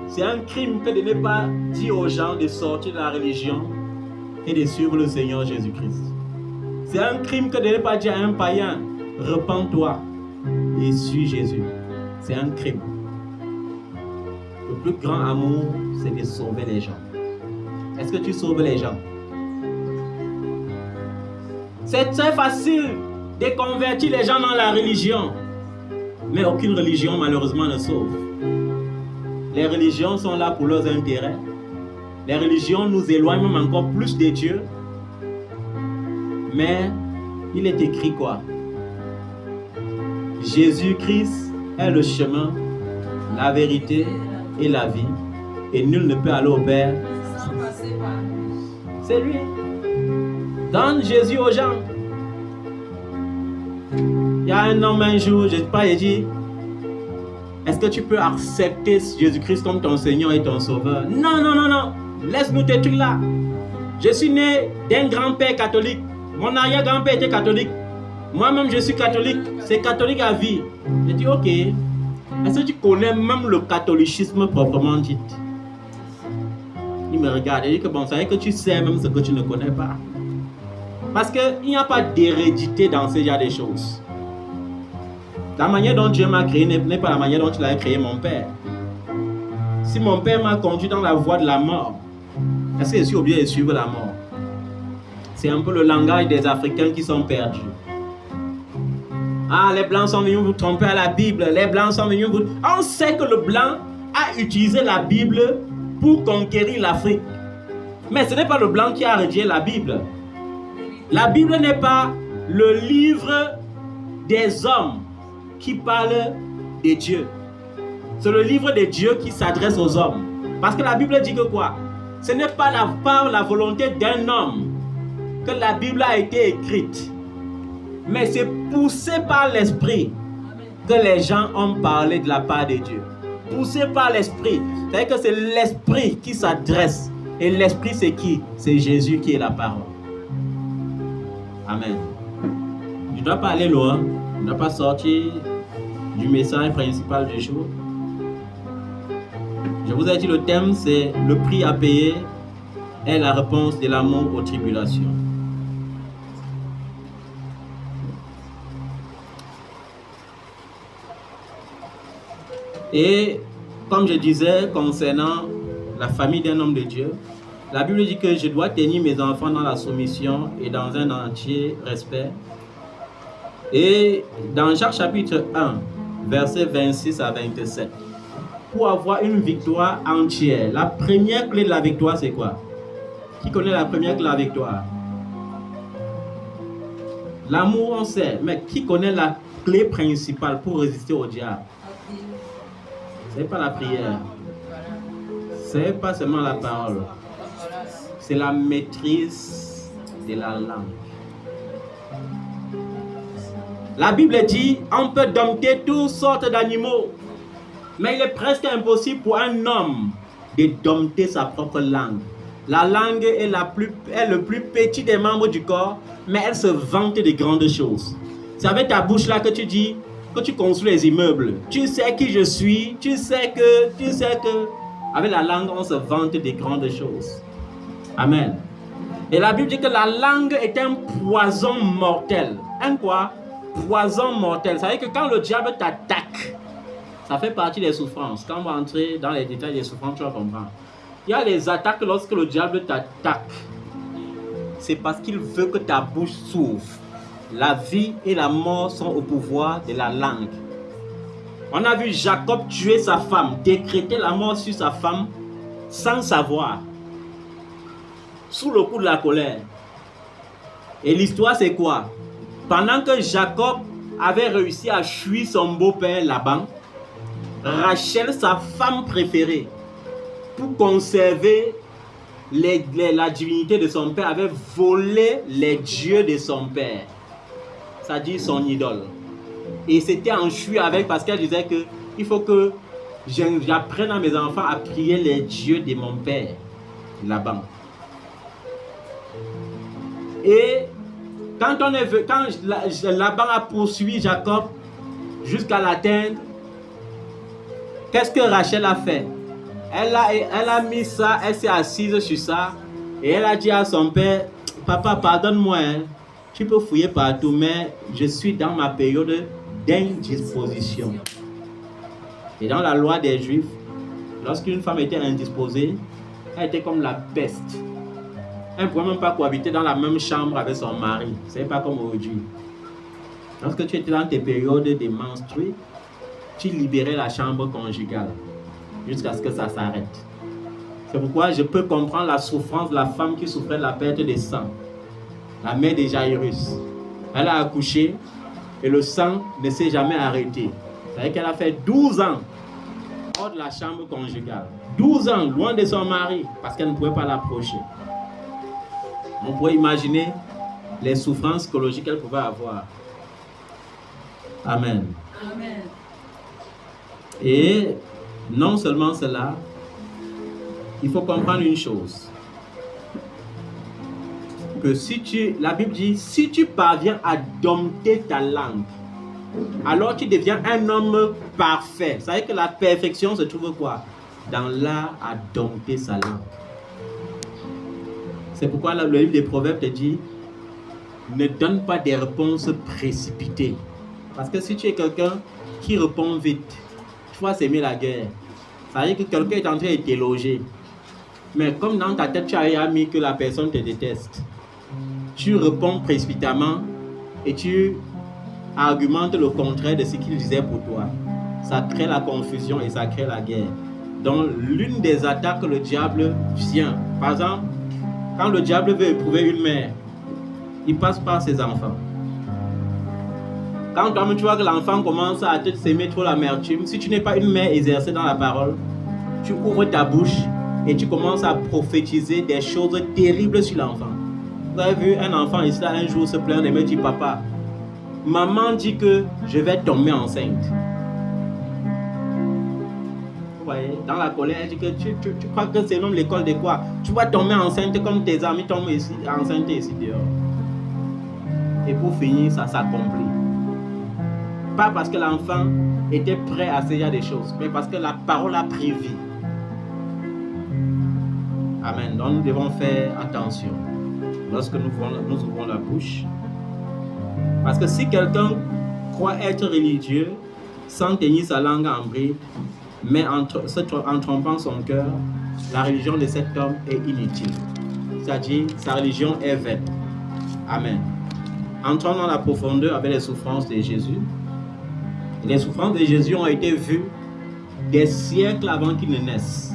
C'est un crime que de ne pas dire aux gens de sortir de la religion et de suivre le Seigneur Jésus-Christ. C'est un crime que de ne pas dire à un païen, repens-toi et suis Jésus. C'est un crime. Le plus grand amour, c'est de sauver les gens. Est-ce que tu sauves les gens? C'est très facile de convertir les gens dans la religion. Mais aucune religion, malheureusement, ne sauve. Les religions sont là pour leurs intérêts. Les religions nous éloignent même encore plus de Dieu. Mais il est écrit quoi? Jésus-Christ est le chemin, la vérité et la vie. Et nul ne peut aller au Père. C'est lui. Donne Jésus aux gens. Il y a un homme un jour, je ne sais pas, il dit, est-ce que tu peux accepter Jésus-Christ comme ton Seigneur et ton Sauveur? Non, non, non, non. Laisse-nous tes trucs là. Je suis né d'un grand-père catholique. Mon arrière-grand-père était catholique. Moi-même, je suis catholique. C'est catholique à vie. Je dis, ok. Est-ce que tu connais même le catholicisme proprement dit? Il me regarde et dit que bon, ça veut dire que tu sais même ce que tu ne connais pas. Parce qu'il n'y a pas d'hérédité dans ce genre de choses. La manière dont Dieu m'a créé n'est pas la manière dont il a créé mon père. Si mon père m'a conduit dans la voie de la mort, est-ce que je suis obligé de suivre la mort? C'est un peu le langage des Africains qui sont perdus. Ah, les Blancs sont venus vous tromper à la Bible. Les Blancs sont venus vous... On sait que le Blanc a utilisé la Bible pour conquérir l'Afrique. Mais ce n'est pas le Blanc qui a rédigé la Bible. La Bible n'est pas le livre des hommes qui parle de Dieu. C'est le livre de Dieu qui s'adresse aux hommes. Parce que la Bible dit que quoi? Ce n'est pas par la volonté d'un homme que la Bible a été écrite. Mais c'est poussé par l'Esprit que les gens ont parlé de la part de Dieu. Poussé par l'Esprit. C'est-à-dire que c'est l'Esprit qui s'adresse. Et l'Esprit, c'est qui? C'est Jésus qui est la parole. Amen. Je ne dois pas aller loin. Je ne dois pas sortir du message principal du jour. Je vous ai dit, le thème, c'est le prix à payer est la réponse de l'amour aux tribulations. Et comme je disais concernant la famille d'un homme de Dieu, la Bible dit que je dois tenir mes enfants dans la soumission et dans un entier respect. Et dans Jacques chapitre 1, versets 26 à 27, pour avoir une victoire entière, la première clé de la victoire, c'est quoi? Qui connaît la première clé de la victoire? L'amour, on sait, mais qui connaît la clé principale pour résister au diable? Ce n'est pas la prière. Ce n'est pas seulement la parole. C'est la maîtrise de la langue. La Bible dit, on peut dompter toutes sortes d'animaux, mais il est presque impossible pour un homme de dompter sa propre langue. La langue est le plus petit des membres du corps, mais elle se vante de grandes choses. C'est avec ta bouche là que tu dis, que tu construis les immeubles. Tu sais qui je suis, tu sais que. Avec la langue, on se vante de grandes choses. Amen. Et la Bible dit que la langue est un poison mortel. Un quoi? Poison mortel. Ça veut dire que quand le diable t'attaque, ça fait partie des souffrances. Quand on va entrer dans les détails des souffrances, tu vas comprendre. Il y a les attaques lorsque le diable t'attaque. C'est parce qu'il veut que ta bouche s'ouvre. La vie et la mort sont au pouvoir de la langue. On a vu Jacob tuer sa femme, décréter la mort sur sa femme sans savoir, sous le coup de la colère. Et l'histoire c'est quoi? Pendant que Jacob avait réussi à fuir son beau-père Laban, Rachel, sa femme préférée, pour conserver la divinité de son père, avait volé les dieux de son père. C'est-à-dire son idole. Et s'était enfui avec parce qu'elle disait que il faut que j'apprenne à mes enfants à prier les dieux de mon père, Laban. Et quand Laban a poursuivi Jacob jusqu'à l'atteindre, qu'est-ce que Rachel a fait? Elle a mis ça, elle s'est assise sur ça et elle a dit à son père, papa, pardonne-moi, hein. Tu peux fouiller partout, mais je suis dans ma période d'indisposition. Et dans la loi des Juifs, lorsqu'une femme était indisposée, elle était comme la peste. Elle ne pouvait même pas cohabiter dans la même chambre avec son mari. Ce n'est pas comme aujourd'hui. Lorsque tu étais dans tes périodes de menstrues, tu libérais la chambre conjugale jusqu'à ce que ça s'arrête. C'est pourquoi je peux comprendre la souffrance de la femme qui souffrait de la perte de sang. La mère de Jairus. Elle a accouché et le sang ne s'est jamais arrêté. C'est-à-dire qu'elle a fait 12 ans hors de la chambre conjugale. 12 ans loin de son mari parce qu'elle ne pouvait pas l'approcher. On pourrait imaginer les souffrances psychologiques qu'elle pouvait avoir. Amen. Amen. Et non seulement cela, il faut comprendre une chose. Que la Bible dit, si tu parviens à dompter ta langue, alors tu deviens un homme parfait. Ça veut dire que la perfection se trouve quoi? Dans l'art à dompter sa langue. C'est pourquoi le livre des Proverbes te dit, ne donne pas des réponses précipitées. Parce que si tu es quelqu'un qui répond vite, tu vas s'aimer la guerre. Ça veut dire que quelqu'un est en train de t'éloger. Mais comme dans ta tête, tu as mis que la personne te déteste, tu réponds précipitamment et tu argumentes le contraire de ce qu'il disait pour toi. Ça crée la confusion et ça crée la guerre. Donc, l'une des attaques que le diable vient, par exemple, quand le diable veut éprouver une mère, il passe par ses enfants. Quand toi, tu vois que l'enfant commence à te s'aimer trop l'amertume, si tu n'es pas une mère exercée dans la parole, tu ouvres ta bouche et tu commences à prophétiser des choses terribles sur l'enfant. Vous avez vu un enfant ici là, un jour se plaindre et me dit, papa, maman dit que je vais tomber enceinte. Vous voyez, dans la colère, elle dit que tu crois que c'est même l'école de quoi? Tu vas tomber enceinte comme tes amis tombent ici, enceinte ici dehors. Et pour finir, ça s'accomplit. Pas parce que l'enfant était prêt à essayer des choses, mais parce que la parole a pris vie. Amen. Donc nous devons faire attention lorsque nous ouvrons la bouche. Parce que si quelqu'un croit être religieux sans tenir sa langue en bride, mais en trompant son cœur, la religion de cet homme est inutile. C'est-à-dire, sa religion est vaine. Amen. Entrons dans la profondeur avec les souffrances de Jésus. Les souffrances de Jésus ont été vues des siècles avant qu'il ne naisse.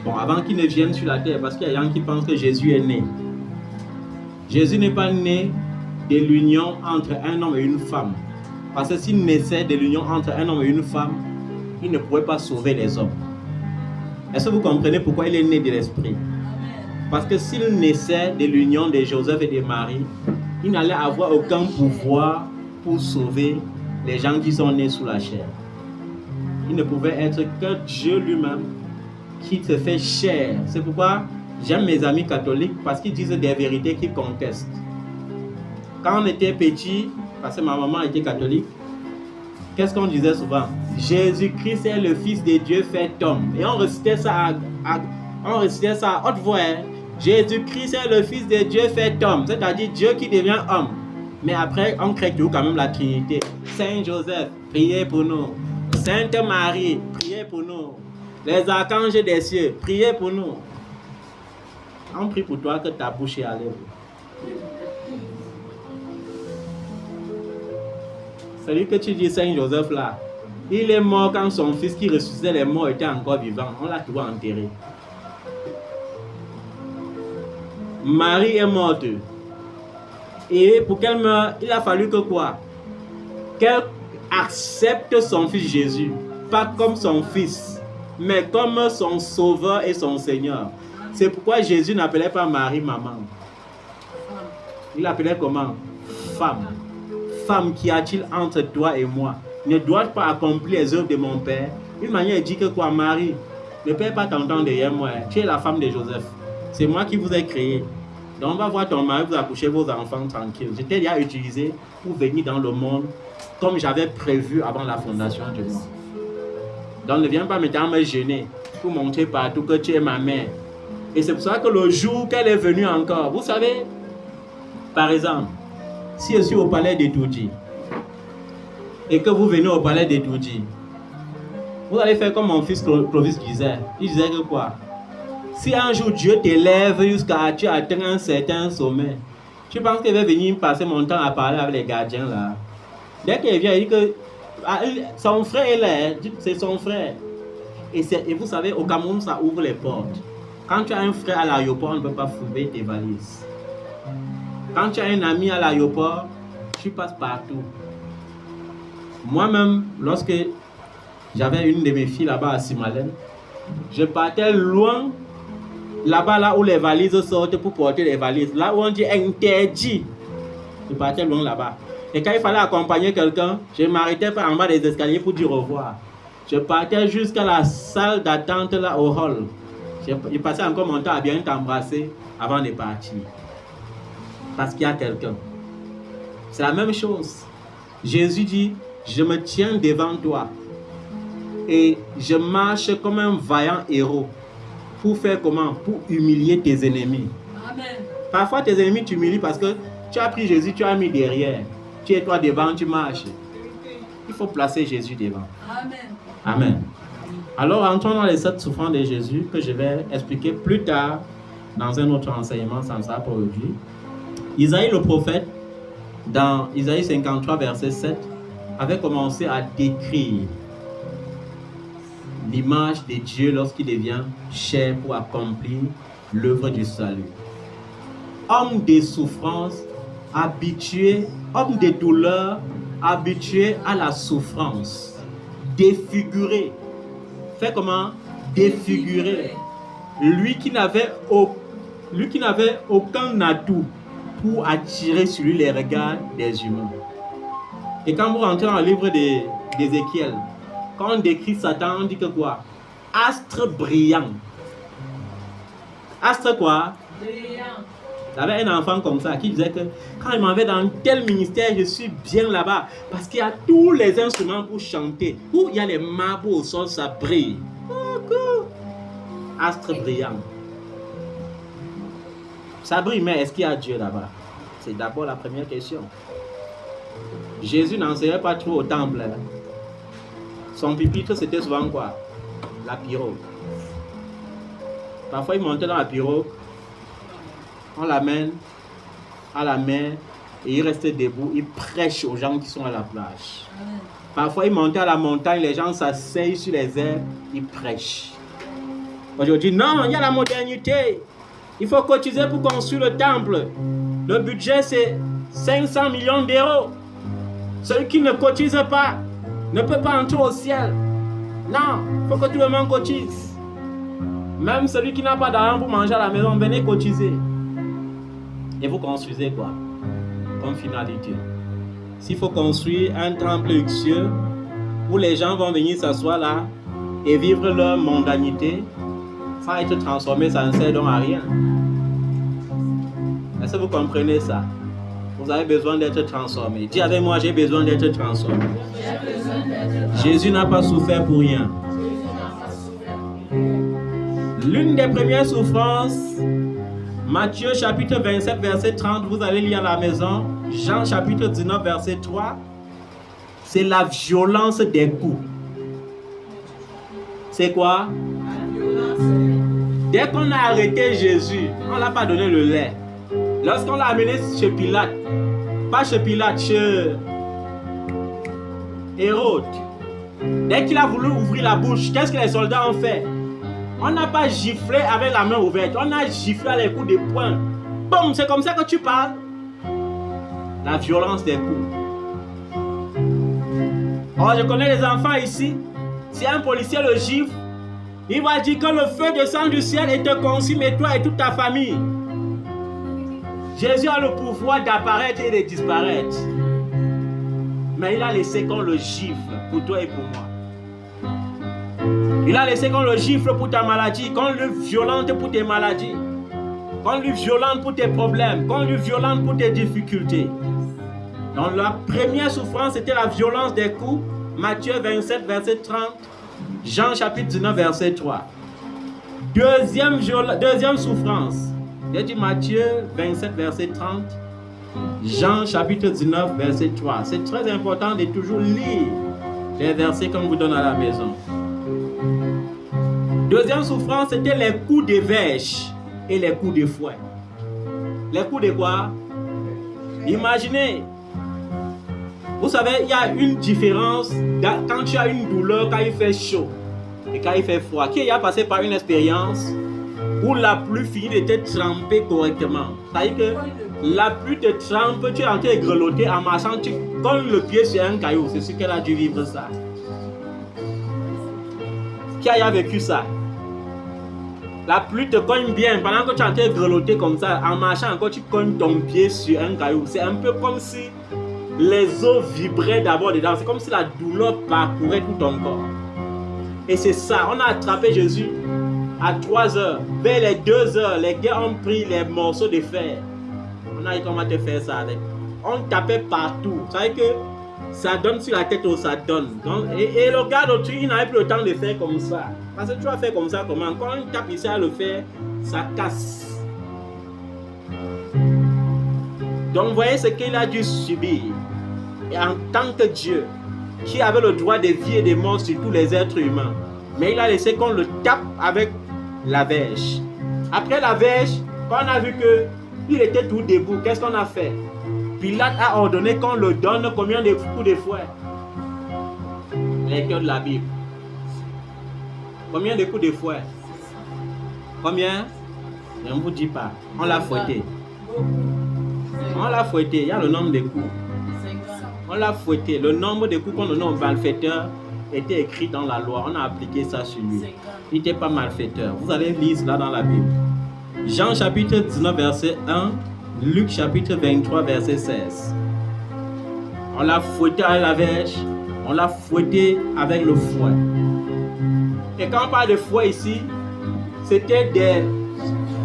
Bon, avant qu'il ne vienne sur la terre, parce qu'il y a des gens qui pensent que Jésus est né. Jésus n'est pas né de l'union entre un homme et une femme. Parce que s'il naissait de l'union entre un homme et une femme, il ne pourrait pas sauver les hommes. Est-ce que vous comprenez pourquoi il est né de l'esprit? Parce que s'il naissait de l'union de Joseph et de Marie, il n'allait avoir aucun pouvoir pour sauver les gens qui sont nés sous la chair. Il ne pouvait être que Dieu lui-même qui se fait chair. C'est pourquoi j'aime mes amis catholiques, parce qu'ils disent des vérités qu'ils contestent. Quand on était petit, parce que ma maman était catholique, qu'est-ce qu'on disait souvent? Jésus-Christ est le Fils de Dieu fait homme. Et on récitait ça à haute voix. Jésus-Christ est le Fils de Dieu fait homme. C'est-à-dire Dieu qui devient homme. Mais après, on crée toujours quand même la Trinité. Saint Joseph, priez pour nous. Sainte Marie, priez pour nous. Les archanges des cieux, priez pour nous. On prie pour toi que ta bouche est à l'œuvre. Celui que tu dis Saint Joseph là, il est mort quand son fils qui ressuscitait les morts était encore vivant. On l'a toujours enterré. Marie est morte. Et pour qu'elle meure, il a fallu que quoi? Qu'elle accepte son fils Jésus. Pas comme son fils, mais comme son sauveur et son Seigneur. C'est pourquoi Jésus n'appelait pas Marie maman. Il l'appelait comment? Femme. Femme, qu'y a-t-il entre toi et moi? Ne dois-je pas accomplir les œuvres de mon Père? Une manière, il dit que quoi, Marie, ne perds pas ton temps derrière moi. Tu es la femme de Joseph. C'est moi qui vous ai créé. Donc on va voir ton mari, vous accoucher vos enfants tranquilles. J'étais déjà utilisé pour venir dans le monde comme j'avais prévu avant la fondation du monde. Donc ne viens pas maintenant me gêner pour montrer partout que tu es ma mère. Et c'est pour ça que le jour qu'elle est venue encore, vous savez, par exemple, si je suis au palais de Toudji et que vous venez au palais de Toudji, vous allez faire comme mon fils Clovis disait. Il disait que quoi? Si un jour Dieu t'élève jusqu'à tu atteins un certain sommet, tu penses qu'il va venir passer mon temps à parler avec les gardiens là? Dès qu'il vient, il dit que son frère est là, c'est son frère. Et vous savez, au Cameroun, ça ouvre les portes. Quand tu as un frère à l'aéroport, on ne peut pas fouiller tes valises. Quand tu as un ami à l'aéroport, tu passes partout. Moi-même, lorsque j'avais une de mes filles là-bas à Simalène, je partais loin, là-bas, là où les valises sortent pour porter les valises. Là où on dit interdit. Je partais loin là-bas. Et quand il fallait accompagner quelqu'un, je ne m'arrêtais pas en bas des escaliers pour dire au revoir. Je partais jusqu'à la salle d'attente là au hall. Je passais encore mon temps à bien t'embrasser avant de partir. Parce qu'il y a quelqu'un. C'est la même chose. Jésus dit, je me tiens devant toi et je marche comme un vaillant héros. Pour faire comment? Pour humilier tes ennemis. Amen. Parfois tes ennemis t'humilient parce que tu as pris Jésus, tu as mis derrière. Tu es toi devant, tu marches. Il faut placer Jésus devant. Amen. Amen. Alors entrons dans les 7 souffrances de Jésus que je vais expliquer plus tard dans un autre enseignement, ça ne sera pas aujourd'hui. Isaïe le prophète, dans Isaïe 53 verset 7, avait commencé à décrire l'image de Dieu lorsqu'il devient chair pour accomplir l'œuvre du salut. Homme de souffrance, habitué, homme de douleur, habitué à la souffrance, défiguré. Fait comment? Défiguré. Lui qui n'avait aucun atout pour attirer sur lui les regards des humains. Et quand vous rentrez dans le livre d'Ézéchiel, quand on décrit Satan, on dit que quoi? Astre brillant. Astre quoi? Brillant. J'avais un enfant comme ça qui disait que quand il m'en va dans tel ministère, je suis bien là-bas. Parce qu'il y a tous les instruments pour chanter. Où il y a les marbles au sol, ça brille. Astre brillant. Ça brille, mais est-ce qu'il y a Dieu là-bas? C'est d'abord la première question. Jésus n'enseignait pas trop au temple. Son pupitre, c'était souvent quoi? La pirogue. Parfois, il montait dans la pirogue. On l'amène à la mer et il restait debout. Il prêche aux gens qui sont à la plage. Parfois, il montait à la montagne, les gens s'asseyent sur les herbes, il prêche. Aujourd'hui, non, il y a la modernité. Il faut cotiser pour construire le temple. Le budget, c'est 500 millions d'euros. Celui qui ne cotise pas ne peut pas entrer au ciel. Non, il faut que tout le monde cotise. Même celui qui n'a pas d'argent pour manger à la maison, venez cotiser. Et vous construisez quoi? Comme finalité. S'il faut construire un temple luxueux où les gens vont venir s'asseoir là et vivre leur mondanité sans être transformés, ça ne sert donc à rien. Est-ce que vous comprenez ça? Vous avez besoin d'être transformé. Dis avec moi, j'ai besoin d'être transformé. Jésus n'a pas souffert pour rien. L'une des premières souffrances, Matthieu chapitre 27 verset 30, vous allez lire à la maison. Jean chapitre 19 verset 3, c'est la violence des coups. C'est quoi? Dès qu'on a arrêté Jésus, on ne l'a pas donné le lait. Lorsqu'on l'a amené chez Pilate, pas chez Pilate, chez Hérode, dès qu'il a voulu ouvrir la bouche, qu'est-ce que les soldats ont fait? On n'a pas giflé avec la main ouverte, on a giflé à les coups de poing. Boum, c'est comme ça que tu parles. La violence des coups. Oh, je connais les enfants ici. Si un policier le gifle, il va dire que le feu descend du ciel et te consume, et toi et toute ta famille. Jésus a le pouvoir d'apparaître et de disparaître. Mais il a laissé qu'on le gifle pour toi et pour moi. Il a laissé qu'on le gifle pour ta maladie, qu'on le violente pour tes maladies, qu'on lui violente pour tes problèmes, qu'on lui violente pour tes difficultés. Donc la première souffrance, c'était la violence des coups. Matthieu 27, verset 30. Jean chapitre 19, verset 3. Deuxième souffrance. J'ai dit Matthieu 27, verset 30. Jean chapitre 19, verset 3. C'est très important de toujours lire les versets qu'on vous donne à la maison. Deuxième souffrance, c'était les coups de verge et les coups de fouet. Les coups de quoi? Imaginez. Vous savez, il y a une différence quand tu as une douleur, quand il fait chaud. Et quand il fait froid, qui a passé par une expérience où la pluie finit de te tremper correctement? C'est-à-dire que la pluie te trempe, tu es en train de grelotter en marchant, tu colles le pied sur un caillou. C'est sûr qu'elle a dû vivre ça. Qui a vécu ça? La pluie te cogne bien pendant que tu es en train de grelotter comme ça, en marchant encore, tu cognes ton pied sur un caillou. C'est un peu comme si les os vibraient d'abord dedans. C'est comme si la douleur parcourait tout ton corps. Et c'est ça, on a attrapé Jésus à 3 heures. Vers les 2 heures, les gars ont pris les morceaux de fer. On a dit comment te faire ça avec. On tapait partout. Vous savez que ça donne sur la tête où ça donne. Donc, et le gars d'autres, il n'avait plus le temps de faire comme ça. Parce que tu vas faire comme ça, comment? Quand on tape ici à le faire, ça casse. Donc, vous voyez ce qu'il a dû subir. Et en tant que Dieu, qui avait le droit de vie et de mort sur tous les êtres humains. Mais il a laissé qu'on le tape avec la verge. Après la verge, quand on a vu qu'il était tout debout, qu'est-ce qu'on a fait? Pilate a ordonné qu'on le donne combien de coups de fouet? Lecteur de la Bible. Combien de coups de fouet? Combien? Je ne vous dis pas. On l'a fouetté. On l'a fouetté. Il y a le nombre de coups. On l'a fouetté. Le nombre de coups qu'on donne au malfaiteur était écrit dans la loi. On a appliqué ça sur lui. Il n'était pas malfaiteur. Vous allez lire cela dans la Bible. Jean chapitre 19 verset 1. Luc chapitre 23 verset 16. On l'a fouetté avec la verge. On l'a fouetté avec le fouet. Et quand on parle de fouet ici, c'était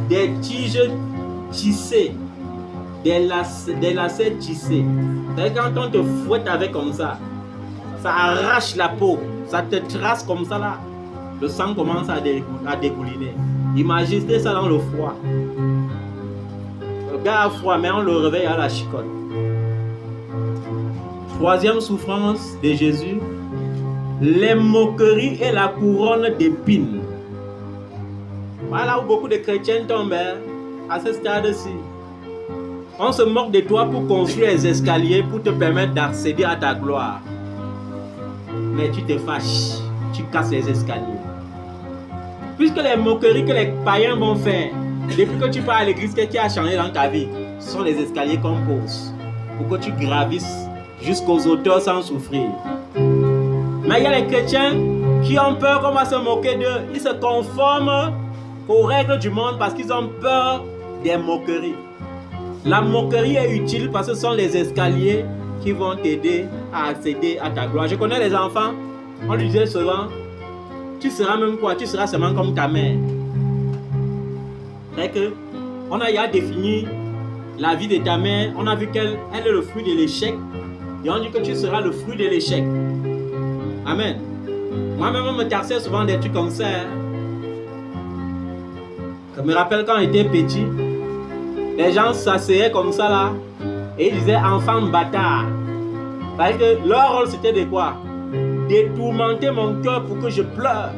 des tiges tissées. Des lacets tissés. C'est-à-dire quand on te fouette avec comme ça arrache la peau, ça te trace comme ça là, le sang commence à dégouliner. Imaginez ça dans le froid. Le gars a froid, mais on le réveille à la chicotte. Troisième souffrance de Jésus, les moqueries et la couronne d'épines. Voilà où beaucoup de chrétiens tombent à ce stade-ci. On se moque de toi pour construire les escaliers pour te permettre d'accéder à ta gloire. Mais tu te fâches, tu casses les escaliers. Puisque les moqueries que les païens vont faire, depuis que tu pars à l'église, qu'est-ce qui a changé dans ta vie? Ce sont les escaliers qu'on pose pour que tu gravisses jusqu'aux hauteurs sans souffrir. Mais il y a les chrétiens qui ont peur qu'on va se moquer d'eux. Ils se conforment aux règles du monde parce qu'ils ont peur des moqueries. La moquerie est utile parce que ce sont les escaliers qui vont t'aider à accéder à ta gloire. Je connais les enfants, on lui disait souvent, tu seras même quoi? Tu seras seulement comme ta mère. C'est que on a défini la vie de ta mère, on a vu qu'elle est le fruit de l'échec, et on dit que tu seras le fruit de l'échec. Amen. Moi-même, on me taxait souvent des trucs comme ça. Je me rappelle quand j'étais petit, les gens s'asseyaient comme ça là, et ils disaient enfant bâtard. Parce que leur rôle c'était de quoi? De tourmenter mon cœur pour que je pleure.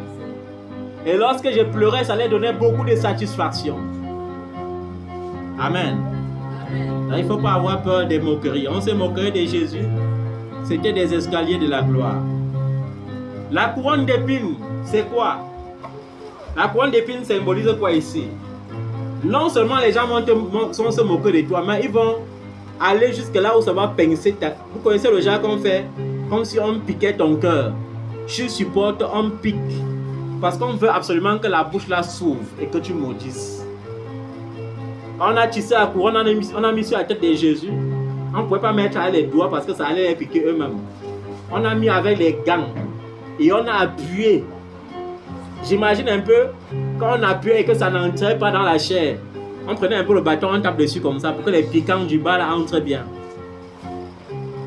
Et lorsque je pleurais, ça leur donnait beaucoup de satisfaction. Amen. Donc, il ne faut pas avoir peur des moqueries. On s'est moqué de Jésus. C'était des escaliers de la gloire. La couronne d'épines, c'est quoi? La couronne d'épines symbolise quoi ici? Non seulement les gens vont se moquer de toi, mais ils vont aller jusque là où ça va pincer ta... Vous connaissez le genre qu'on fait? Comme si on piquait ton cœur. Tu supportes, on pique. Parce qu'on veut absolument que la bouche là s'ouvre et que tu maudisses. On a tissé la couronne, on a mis sur la tête de Jésus. On ne pouvait pas mettre les doigts parce que ça allait les piquer eux-mêmes. On a mis avec les gants. Et on a appuyé. J'imagine un peu quand on appuie et que ça n'entrait pas dans la chair. On prenait un peu le bâton, on tape dessus comme ça pour que les piquants du bas là entrent bien.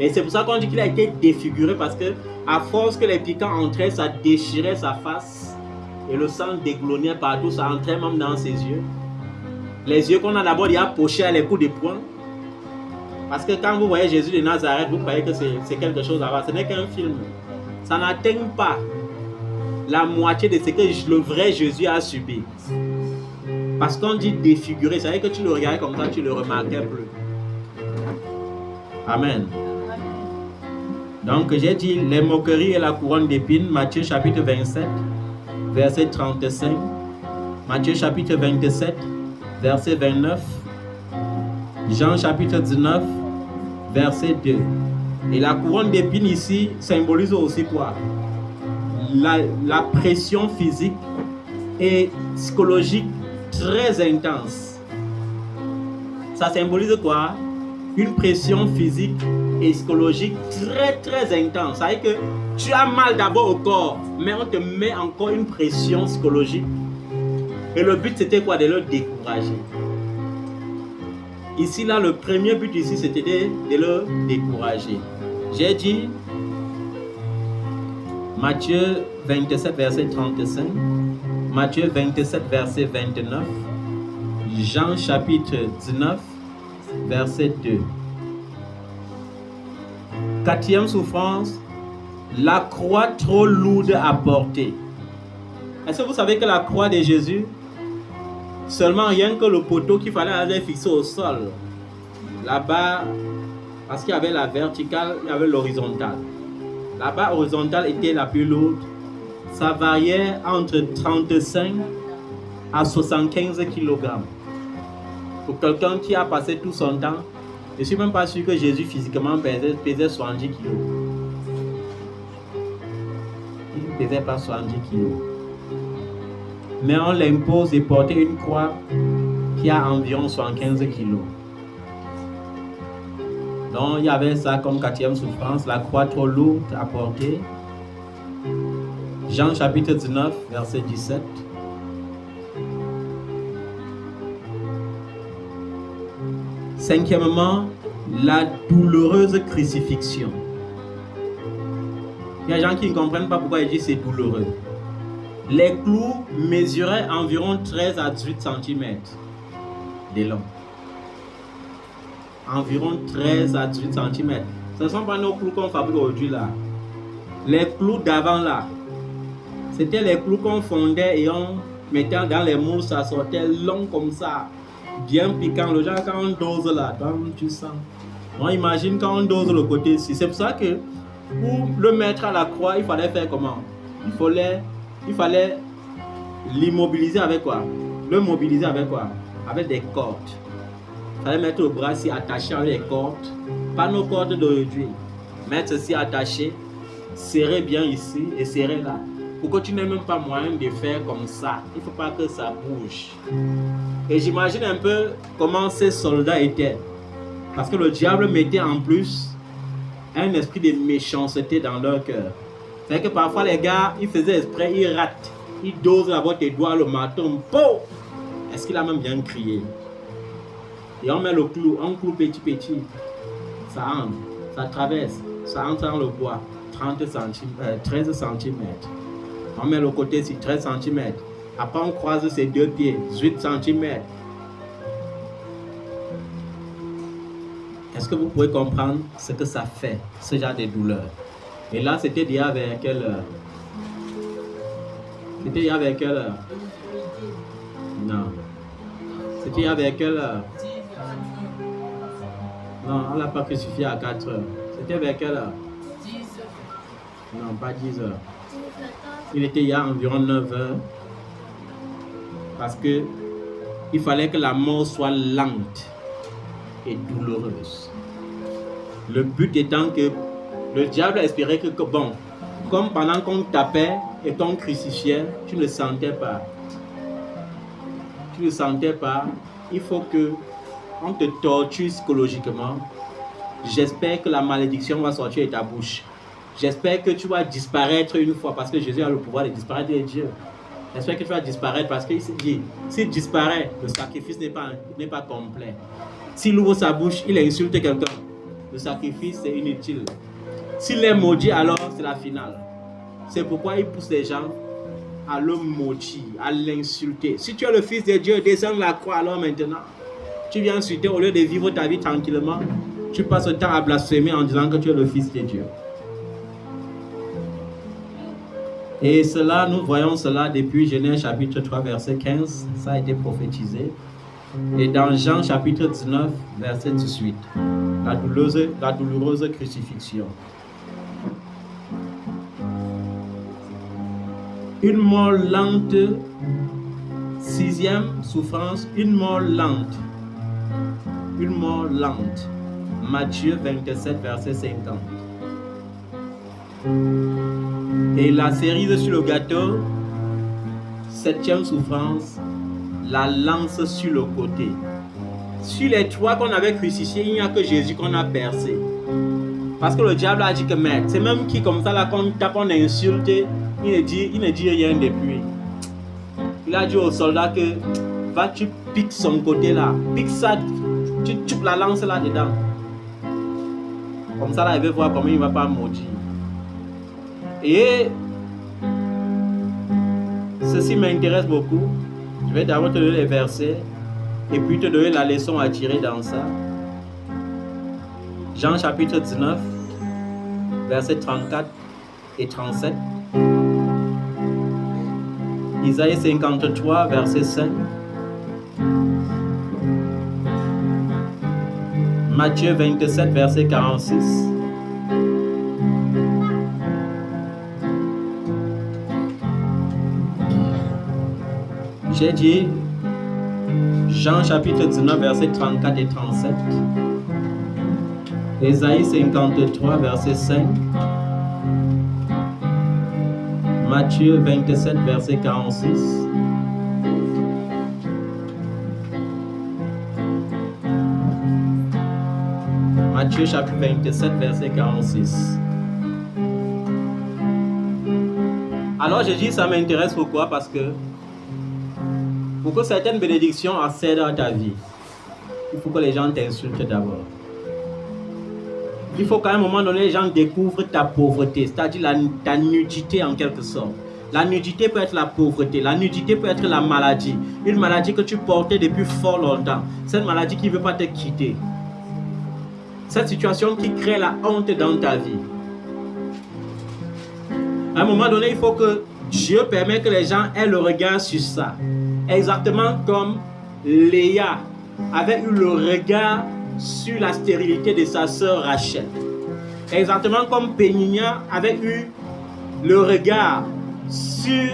Et c'est pour ça qu'on dit qu'il a été défiguré parce que à force que les piquants entraient, ça déchirait sa face et le sang déglonnait partout, ça entrait même dans ses yeux. Les yeux qu'on a d'abord déjà pochés à les coups de poing. Parce que quand vous voyez Jésus de Nazareth, vous croyez que c'est quelque chose à voir. Ce n'est qu'un film. Ça n'atteint pas la moitié de ce que le vrai Jésus a subi. Parce qu'on dit défiguré, ça veut dire que tu le regardais comme ça, tu ne le remarquais plus. Amen. Donc j'ai dit les moqueries et la couronne d'épines, Matthieu chapitre 27. verset 35. Matthieu chapitre 27, verset 29. Jean chapitre 19, verset 2. Et la couronne d'épines ici symbolise aussi quoi? La pression physique et psychologique très intense. Ça symbolise quoi? Une pression physique et psychologique très très intense. Ça veut dire que tu as mal d'abord au corps, mais on te met encore une pression psychologique. Et le but c'était quoi? De le décourager. Ici là, le premier but ici c'était de le décourager. J'ai dit Matthieu 27 verset 35, Matthieu 27 verset 29, Jean chapitre 19 verset 2. Quatrième souffrance, la croix trop lourde à porter. Est-ce que vous savez que la croix de Jésus, seulement rien que le poteau qu'il fallait aller fixer au sol, là-bas, parce qu'il y avait la verticale, il y avait l'horizontale. La barre horizontale était la plus lourde. Ça variait entre 35 à 75 kg. Pour quelqu'un qui a passé tout son temps, je ne suis même pas sûr que Jésus physiquement pesait 70 kg. Il ne pesait pas 70 kg. Mais on l'impose de porter une croix qui a environ 75 kg. Donc il y avait ça comme quatrième souffrance, la croix trop lourde à porter. Jean chapitre 19, verset 17. Cinquièmement, la douloureuse crucifixion. Il y a des gens qui ne comprennent pas pourquoi il dit c'est douloureux. Les clous mesuraient environ 13 à 18 cm de long. Environ 13 à 18 cm. Ce ne sont pas nos clous qu'on fabrique aujourd'hui là. Les clous d'avant là, c'était les clous qu'on fondait et on mettait dans les moules, ça sortait long comme ça, bien piquant. Le genre quand on dose là, tu sens. On imagine quand on dose le côté ici. C'est pour ça que pour le mettre à la croix, il fallait faire comment? Il fallait l'immobiliser avec quoi? Le mobiliser avec quoi? Avec des cordes. Il fallait mettre le bras ici attaché avec les cordes, pas nos cordes d'aujourd'hui. Mettre ceci attaché, serrer bien ici et serrer là. Pour que tu n'aies même pas moyen de faire comme ça. Il ne faut pas que ça bouge. Et j'imagine un peu comment ces soldats étaient. Parce que le diable mettait en plus un esprit de méchanceté dans leur cœur. C'est-à-dire que parfois les gars, ils faisaient exprès, ils ratent. Ils dosent là-bas tes doigts, le marteau. Est-ce qu'il a même bien crié? Et on met le clou, un clou petit, ça entre, ça traverse, ça entre dans le bois, 13 cm. On met le côté sur 13 cm. Après on croise ses deux pieds, 18 cm. Est-ce que vous pouvez comprendre ce que ça fait, ce genre de douleur? Et là, c'était déjà vers quelle heure? C'était déjà vers quelle heure? Non. C'était déjà vers quelle heure? Non, on ne l'a pas crucifié à 4 heures. C'était vers quelle heure? 10 heures. Non, pas 10 heures. Il était il y a environ 9 heures. Parce que il fallait que la mort soit lente et douloureuse. Le but étant que le diable espérait que bon, comme pendant qu'on tapait et qu'on crucifiait, tu ne sentais pas. Tu ne sentais pas. Il faut que on te torture psychologiquement. J'espère que la malédiction va sortir de ta bouche. J'espère que tu vas disparaître une fois parce que Jésus a le pouvoir de disparaître des dieux. J'espère que tu vas disparaître parce qu'il s'est dit, s'il disparaît, le sacrifice n'est pas complet. S'il ouvre sa bouche, il insulte quelqu'un. Le sacrifice est inutile. S'il est maudit, alors c'est la finale. C'est pourquoi il pousse les gens à le maudire, à l'insulter. Si tu es le fils de Dieu, descends la croix alors maintenant. Tu viens insulter au lieu de vivre ta vie tranquillement. Tu passes le temps à blasphémer en disant que tu es le fils de Dieu. Et cela, nous voyons cela depuis Genèse chapitre 3, verset 15. Ça a été prophétisé. Et dans Jean chapitre 19, verset 18. La douloureuse crucifixion. Une mort lente. 6e souffrance, une mort lente. Une mort lente. Matthieu 27, verset 50. Et la cerise sur le gâteau, 7e souffrance, la lance sur le côté. Sur les 3 qu'on avait crucifiés, il n'y a que Jésus qu'on a percé. Parce que le diable a dit que maître, c'est même qui comme ça là qu'on tape, on insulte, il ne dit rien depuis. Il a dit aux soldats que va tu piques son côté là, pique ça, tu tues la lance là dedans. Comme ça là, il veut voir comment il ne va pas maudire. Et ceci m'intéresse beaucoup. Je vais d'abord te donner les versets et puis te donner la leçon à tirer dans ça. Jean chapitre 19, versets 34 et 37. Isaïe 53, verset 5. Matthieu 27, verset 46. J'ai dit Jean chapitre 19, verset 34 et 37. Isaïe 53, verset 5. Matthieu 27, verset 46. Matthieu chapitre 27, verset 46. Alors j'ai dit ça m'intéresse pourquoi? Parce que pour que certaines bénédictions accèdent à ta vie, il faut que les gens t'insultent d'abord. Il faut qu'à un moment donné, les gens découvrent ta pauvreté, c'est-à-dire ta nudité en quelque sorte. La nudité peut être la pauvreté, la nudité peut être la maladie. Une maladie que tu portais depuis fort longtemps. Cette maladie qui ne veut pas te quitter. Cette situation qui crée la honte dans ta vie. À un moment donné, il faut que Dieu permette que les gens aient le regard sur ça. Exactement comme Léa avait eu le regard sur la stérilité de sa sœur Rachel. Exactement comme Péninia avait eu le regard sur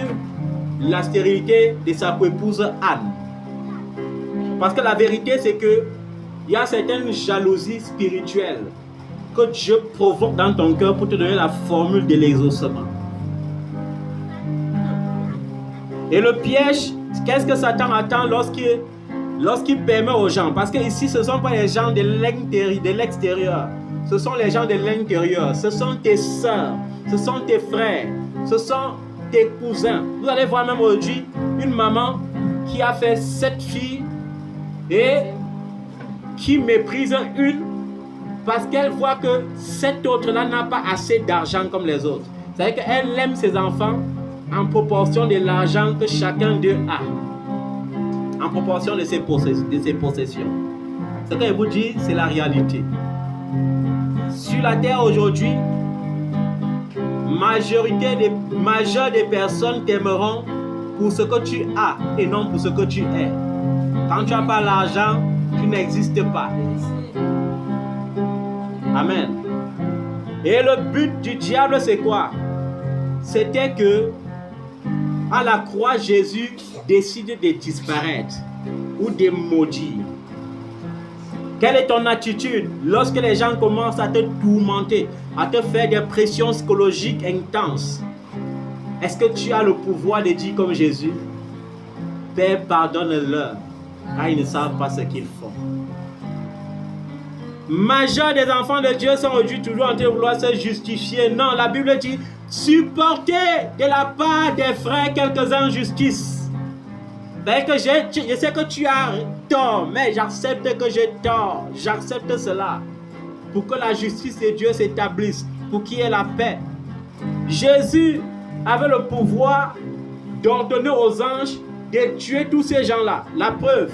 la stérilité de sa épouse Anne. Parce que la vérité, c'est que il y a certaines jalousies spirituelles que Dieu provoque dans ton cœur pour te donner la formule de l'exaucement. Et le piège, qu'est-ce que Satan attend lorsqu'il permet aux gens? Parce que ici, ce ne sont pas les gens de l'extérieur. Ce sont les gens de l'intérieur. Ce sont tes soeurs. Ce sont tes frères. Ce sont tes cousins. Vous allez voir même aujourd'hui une maman qui a fait 7 filles et qui méprise une parce qu'elle voit que cette autre-là n'a pas assez d'argent comme les autres. C'est-à-dire qu'elle aime ses enfants en proportion de l'argent que chacun d'eux a. En proportion de ses possessions. Ce que je vous dis, c'est la réalité. Sur la terre aujourd'hui, majeure des personnes t'aimeront pour ce que tu as et non pour ce que tu es. Quand tu n'as pas l'argent, tu n'existes pas. Amen. Et le but du diable, c'est quoi? C'était que à la croix, Jésus décide de disparaître ou de maudire. Quelle est ton attitude lorsque les gens commencent à te tourmenter, à te faire des pressions psychologiques intenses? Est-ce que tu as le pouvoir de dire comme Jésus, Père, pardonne-leur, car ils ne savent pas ce qu'ils font? Majeur des enfants de Dieu sont aujourd'hui toujours en train de vouloir se justifier. Non, la Bible dit, supportez de la part des frères quelques injustices. Ben que je sais que tu as tort, mais j'accepte que j'ai tort. J'accepte cela. Pour que la justice de Dieu s'établisse, pour qu'il y ait la paix. Jésus avait le pouvoir d'ordonner aux anges de tuer tous ces gens-là. La preuve,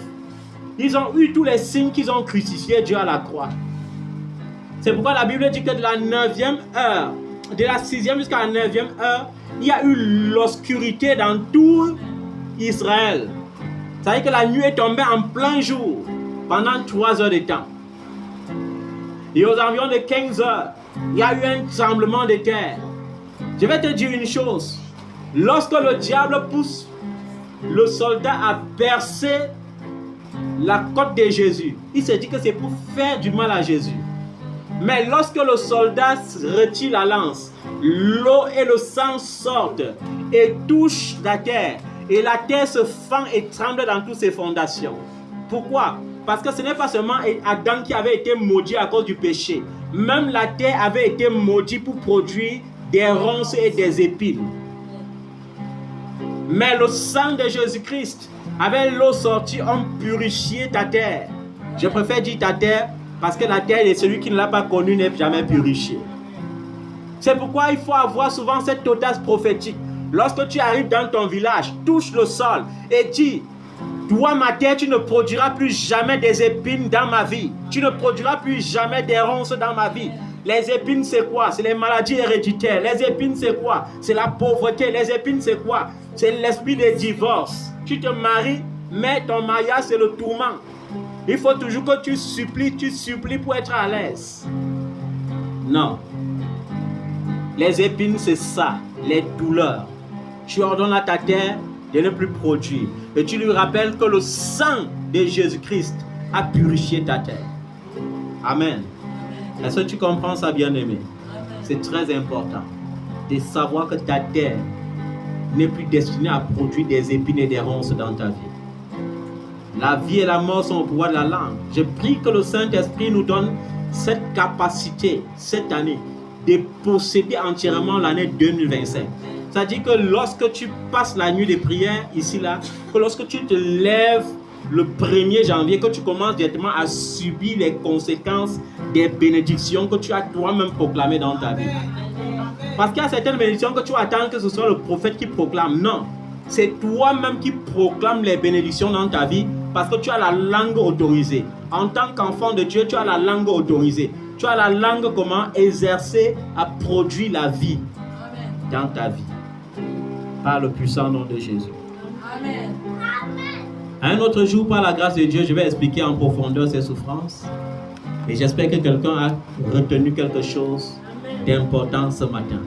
ils ont eu tous les signes qu'ils ont crucifié Dieu à la croix. C'est pourquoi la Bible dit que de la 9e heure, de la 6e jusqu'à la 9e heure, il y a eu l'obscurité dans tout Israël. C'est-à-dire que la nuit est tombée en plein jour pendant 3 heures de temps. Et aux environs de 15 heures, il y a eu un tremblement de terre. Je vais te dire une chose. Lorsque le diable pousse le soldat à percer la côte de Jésus, il se dit que c'est pour faire du mal à Jésus. Mais lorsque le soldat retire la lance, l'eau et le sang sortent et touchent la terre. Et la terre se fend et tremble dans toutes ses fondations. Pourquoi? Parce que ce n'est pas seulement Adam qui avait été maudit à cause du péché. Même la terre avait été maudite pour produire des ronces et des épines. Mais le sang de Jésus-Christ, avec l'eau sortie, ont purifié ta terre. Je préfère dire ta terre parce que la terre de celui qui ne l'a pas connue n'est jamais purifiée. C'est pourquoi il faut avoir souvent cette audace prophétique. Lorsque tu arrives dans ton village, touche le sol et dis: toi, ma terre, tu ne produiras plus jamais des épines dans ma vie. Tu ne produiras plus jamais des ronces dans ma vie. Les épines, c'est quoi? C'est les maladies héréditaires. Les épines, c'est quoi? C'est la pauvreté. Les épines, c'est quoi? C'est l'esprit de divorce. Tu te maries, mais ton mariage, c'est le tourment. Il faut toujours que tu supplies pour être à l'aise. Non. Les épines, c'est ça, les douleurs. Tu ordonnes à ta terre de ne plus produire. Et tu lui rappelles que le sang de Jésus-Christ a purifié ta terre. Amen. Est-ce que tu comprends ça, bien-aimé? C'est très important de savoir que ta terre n'est plus destinée à produire des épines et des ronces dans ta vie. La vie et la mort sont au pouvoir de la langue. Je prie que le Saint-Esprit nous donne cette capacité, cette année, de posséder entièrement l'année 2025. C'est-à-dire que lorsque tu passes la nuit de prière, ici, là, que lorsque tu te lèves le 1er janvier, que tu commences directement à subir les conséquences des bénédictions que tu as toi-même proclamées dans ta vie. Parce qu'il y a certaines bénédictions que tu attends que ce soit le prophète qui proclame. Non, c'est toi-même qui proclames les bénédictions dans ta vie parce que tu as la langue autorisée. En tant qu'enfant de Dieu, tu as la langue autorisée. Tu as la langue comment exercer à produire la vie dans ta vie. Par le puissant nom de Jésus. Amen. Un autre jour, par la grâce de Dieu, je vais expliquer en profondeur ces souffrances. Et j'espère que quelqu'un a retenu quelque chose d'important ce matin.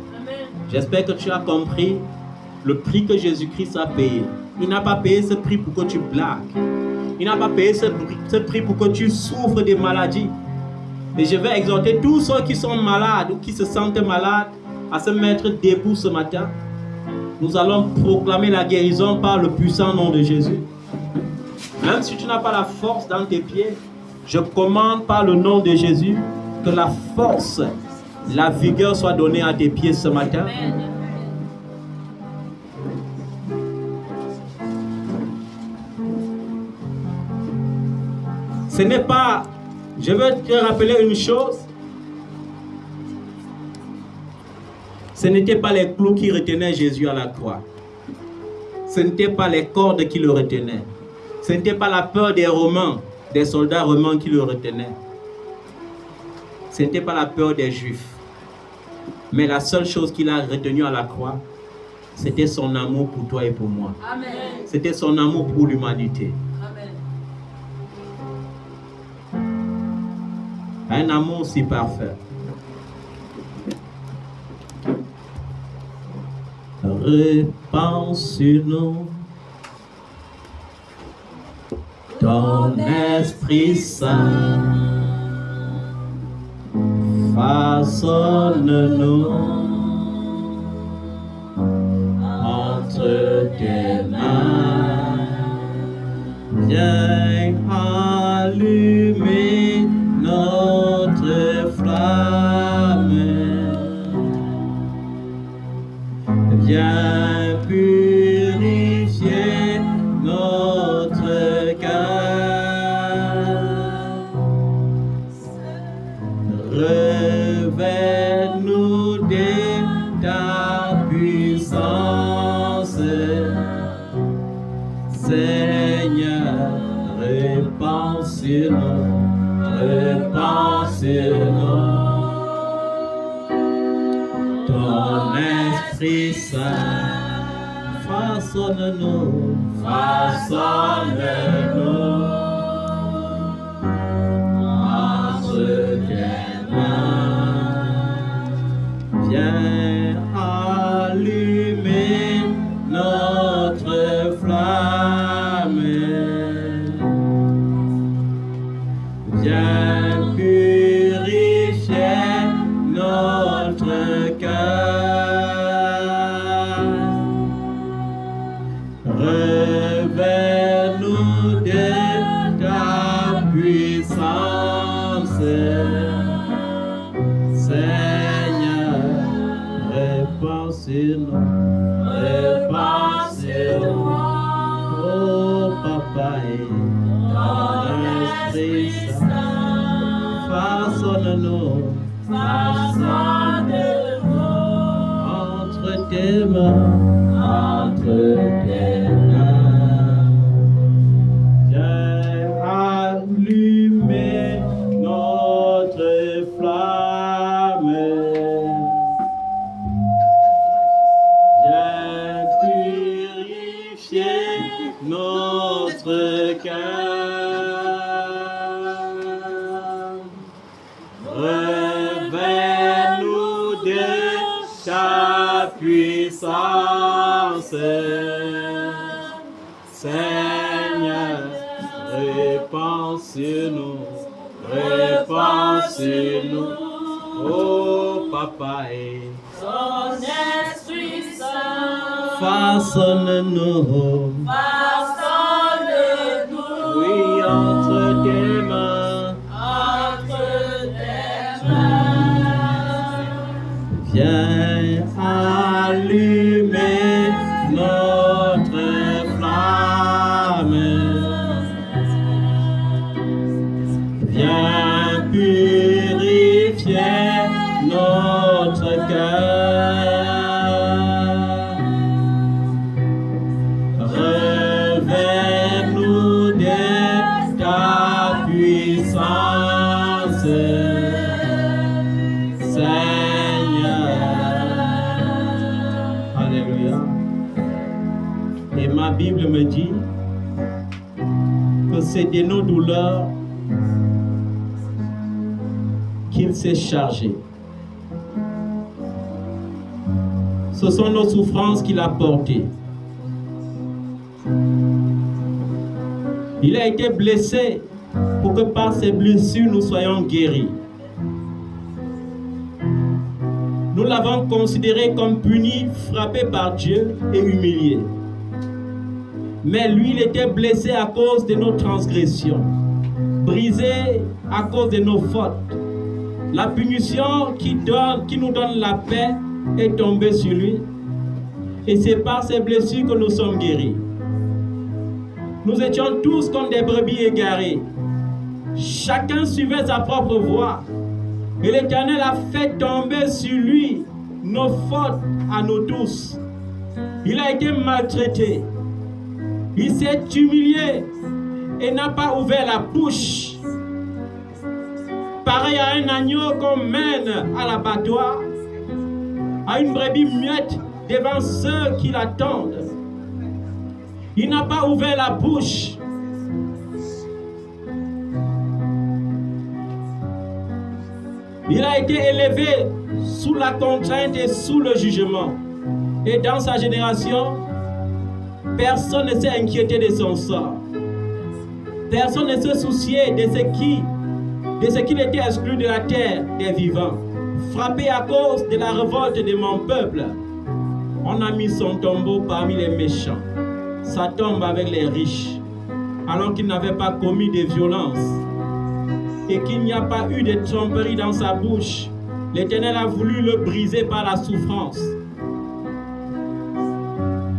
J'espère que tu as compris le prix que Jésus-Christ a payé. Il n'a pas payé ce prix pour que tu blagues. Il n'a pas payé ce prix pour que tu souffres des maladies. Et je vais exhorter tous ceux qui sont malades ou qui se sentent malades à se mettre debout ce matin. Nous allons proclamer la guérison par le puissant nom de Jésus. Même si tu n'as pas la force dans tes pieds, je commande par le nom de Jésus que la force, la vigueur soit donnée à tes pieds ce matin. Ce n'est pas... Je veux te rappeler une chose. Ce n'étaient pas les clous qui retenaient Jésus à la croix. Ce n'étaient pas les cordes qui le retenaient. Ce n'était pas la peur des Romains, des soldats romains qui le retenaient. Ce n'était pas la peur des Juifs. Mais la seule chose qu'il a retenue à la croix, c'était son amour pour toi et pour moi. Amen. C'était son amour pour l'humanité. Un amour si parfait. Répands sur nous ton Esprit Saint, façonne-nous entre tes mains, viens allumer notre flamme, viens purifier notre cœur, revêt-nous de ta puissance, Seigneur, répands sur nous ton Esprit Saint, façonne-nous entre tes mains, viens allumer Répands sur nous. Répands sur nous. Oh Papa et ton Esprit Saint. Façonne-nous. Façonne-nous. Entre tes mains. Entre tes mains. Viens allumer notre flamme. Viens purifier notre cœur. Revêt-nous de ta puissance. Seigneur, répands sur nous, répands sur nous, oh Papa et Ton Esprit Saint. façonne-nous, Façonne-nous. oui, entre tes mains, Entre tes mains. viens allumer notre flamme. Viens purifier notre cœur. Revêt-nous de ta puissance, Seigneur. Alléluia. Et ma Bible me dit que c'est de nos douleurs qu'il s'est chargé. Ce sont nos souffrances qu'il a portées. Il a été blessé pour que par ses blessures nous soyons guéris. Nous l'avons considéré comme puni, frappé par Dieu et humilié. Mais lui, il était blessé à cause de nos transgressions, brisé à cause de nos fautes. La punition qui nous donne la paix est tombée sur lui. Et c'est par ses blessures que nous sommes guéris. Nous étions tous comme des brebis égarées. Chacun suivait sa propre voie. Et l'Éternel a fait tomber sur lui nos fautes à nous tous. Il a été maltraité. Il s'est humilié et n'a pas ouvert la bouche. Pareil à un agneau qu'on mène à l'abattoir, à une brebis muette devant ceux qui l'attendent. Il n'a pas ouvert la bouche. Il a été élevé sous la contrainte et sous le jugement. Et dans sa génération, personne ne s'est inquiété de son sort. Personne ne se souciait de ce qu'il était exclu de la terre des vivants. Frappé à cause de la révolte de mon peuple, on a mis son tombeau parmi les méchants. Sa tombe avec les riches, alors qu'il n'avait pas commis de violence et qu'il n'y a pas eu de tromperie dans sa bouche. L'Éternel a voulu le briser par la souffrance.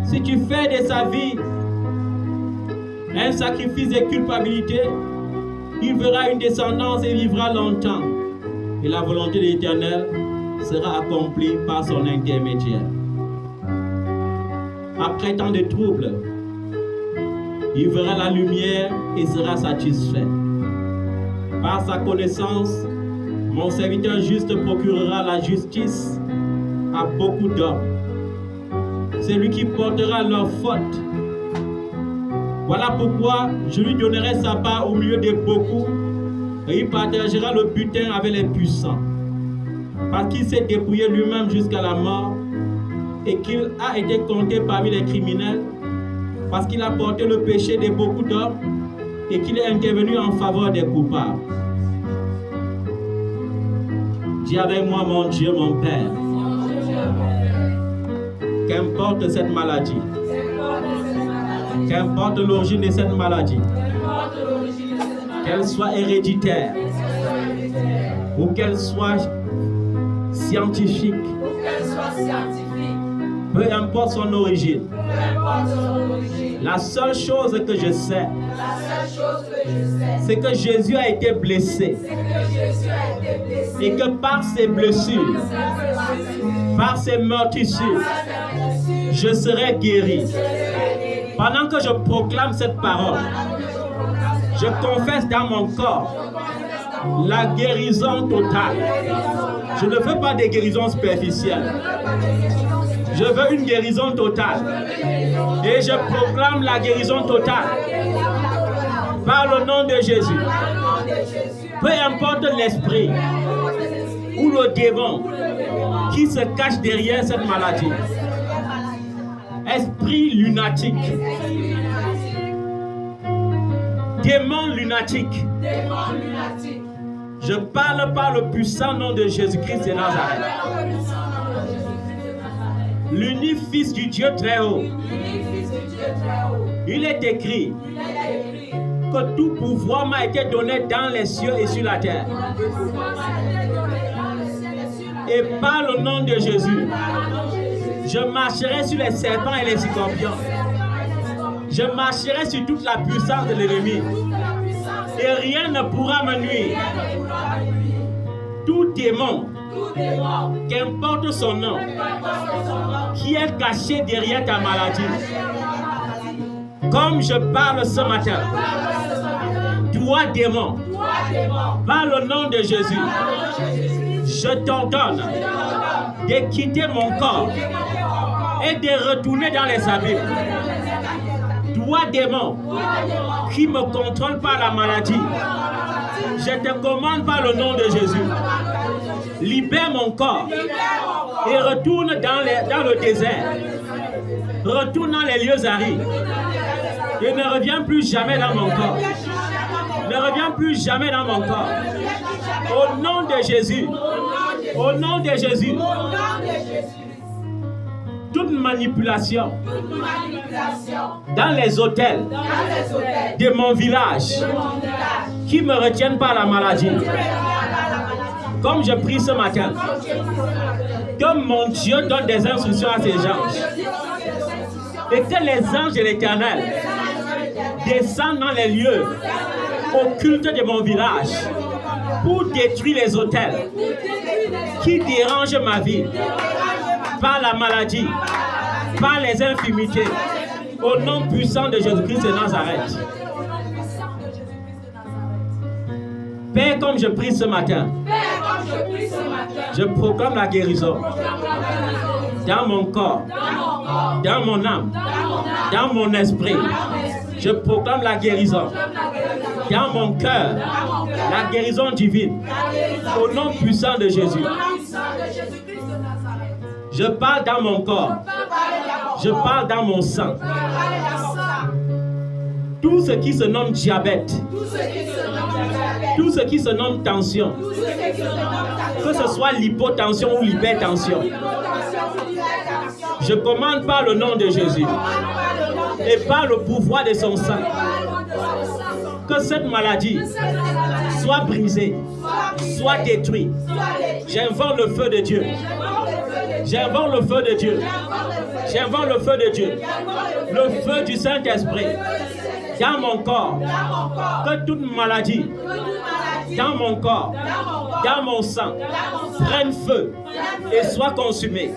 Si tu fais de sa vie un sacrifice de culpabilité, il verra une descendance et vivra longtemps. Et la volonté de l'Éternel sera accomplie par son intermédiaire. Après tant de troubles, il verra la lumière et sera satisfait. Par sa connaissance, mon serviteur juste procurera la justice à beaucoup d'hommes. C'est lui qui portera leurs fautes. Voilà pourquoi je lui donnerai sa part au milieu de beaucoup et il partagera le butin avec les puissants. Parce qu'il s'est dépouillé lui-même jusqu'à la mort et qu'il a été compté parmi les criminels, parce qu'il a porté le péché de beaucoup d'hommes et qu'il est intervenu en faveur des coupables. Dis avec moi, mon Dieu, mon Père, qu'importe cette maladie, qu'importe l'origine de cette maladie, qu'elle soit héréditaire ou qu'elle soit scientifique, Peu importe son origine. La seule chose que je sais, c'est que Jésus a été blessé. Et que par ses blessures, par ses meurtrissures, je serai guéri. Pendant que je proclame cette parole, je confesse dans mon corps la guérison totale. Je ne veux pas des guérisons superficielles. Je veux une guérison totale. Et je proclame la guérison totale. Par le nom de Jésus. Peu importe l'esprit ou le démon qui se cache derrière cette maladie. Esprit lunatique. Démon lunatique. Je parle par le puissant nom de Jésus-Christ de Nazareth. L'unique Fils du Dieu très haut. Il est écrit que tout pouvoir m'a été donné dans les cieux et sur la terre. Et par le nom de Jésus, je marcherai sur les serpents et les scorpions. Je marcherai sur toute la puissance de l'ennemi. Et rien ne pourra me nuire. Tout démon, qu'importe son nom, qui est caché derrière ta maladie, comme je parle ce matin, toi démon, par le nom de Jésus, je t'ordonne de quitter mon corps et de retourner dans les abîmes. Toi démon, qui me contrôle par la maladie, je te commande par le nom de Jésus, libère mon corps et retourne dans le désert. Retourne dans les lieux arides. Et ne reviens plus jamais dans mon corps. Ne reviens plus jamais dans mon corps. Au nom de Jésus. Au nom de Jésus. Toute manipulation dans les hôtels de mon village qui me retiennent par la maladie. Comme je prie ce matin, que mon Dieu donne des instructions à ses anges et que les anges de l'Éternel descendent dans les lieux occultes de mon village pour détruire les hôtels qui dérangent ma vie par la maladie, par les infirmités, au nom puissant de Jésus-Christ de Nazareth. Père, comme je prie ce matin, je proclame la guérison dans mon corps, dans mon âme, dans mon esprit. Je proclame la guérison dans mon cœur, la guérison divine, au nom puissant de Jésus. Je parle dans mon corps, je parle dans mon sang. Tout ce qui se nomme diabète, tout ce qui se nomme tension, que ce soit l'hypotension ou l'hypertension, je commande par le nom de Jésus et par le pouvoir de son sang que cette maladie soit brisée, soit détruite. J'invoque le feu de Dieu. J'invoque le feu de Dieu. J'invoque le feu de Dieu. Le feu du Saint-Esprit dans mon corps. Que toute maladie dans mon corps, dans mon sang, prenne feu et soit consumée.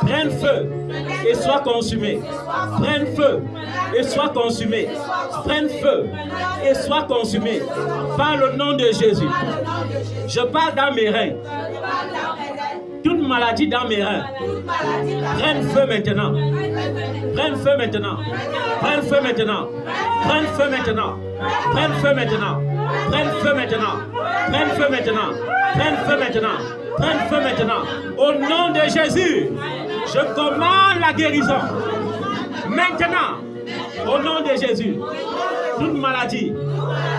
Prenne feu et soit consumée. Prenne feu et soit consumée. Prenne feu et soit consumée. Par le nom de Jésus. Je parle dans mes reins. Toute maladie dans mes reins, prenne feu maintenant. Prenne feu maintenant. Prenne feu maintenant. Prenne feu maintenant. Prenne feu maintenant. Prenne feu maintenant. Prenne feu maintenant. Prenne feu maintenant. Prenne feu maintenant. Au nom de Jésus, je commande la guérison. Maintenant, au nom de Jésus, toute maladie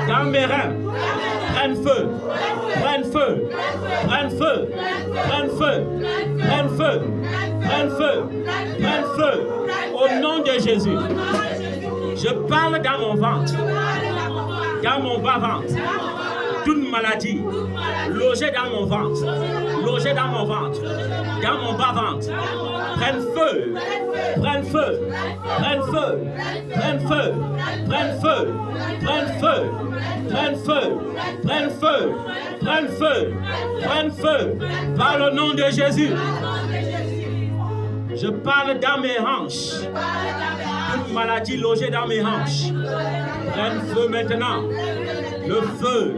dans mes reins, prenne feu. Prenne feu. Prenne feu. Prenne feu. Prenne feu. Prenne feu. Prenne feu. Au nom de Jésus. Je parle dans mon ventre. Dans mon bas-ventre. toute maladie logée dans mon ventre, logée dans mon ventre, dans mon bas-ventre, prenne feu, prenne feu, prenne feu, prenne feu, prenne feu, prenne feu, prenne feu, prenne feu, prenne feu, prenne feu, par le nom de Jésus. Je parle dans mes hanches. Toute maladie logée dans mes hanches. Prenne feu maintenant. Le feu.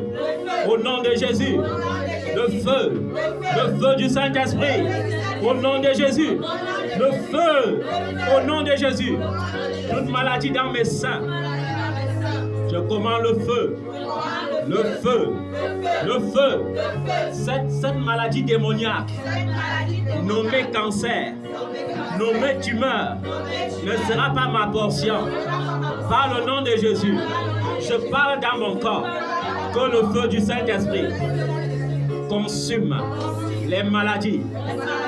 Au nom de Jésus. Le feu du Saint-Esprit. Au nom de Jésus. Le feu. Au nom de Jésus. Toute maladie dans mes seins. Je commande le feu. Le feu. Le feu. Cette maladie démoniaque, nommée cancer, nommée tumeur, ne sera pas ma portion. Par le nom de Jésus, je parle dans mon corps que le feu du Saint-Esprit consume les maladies,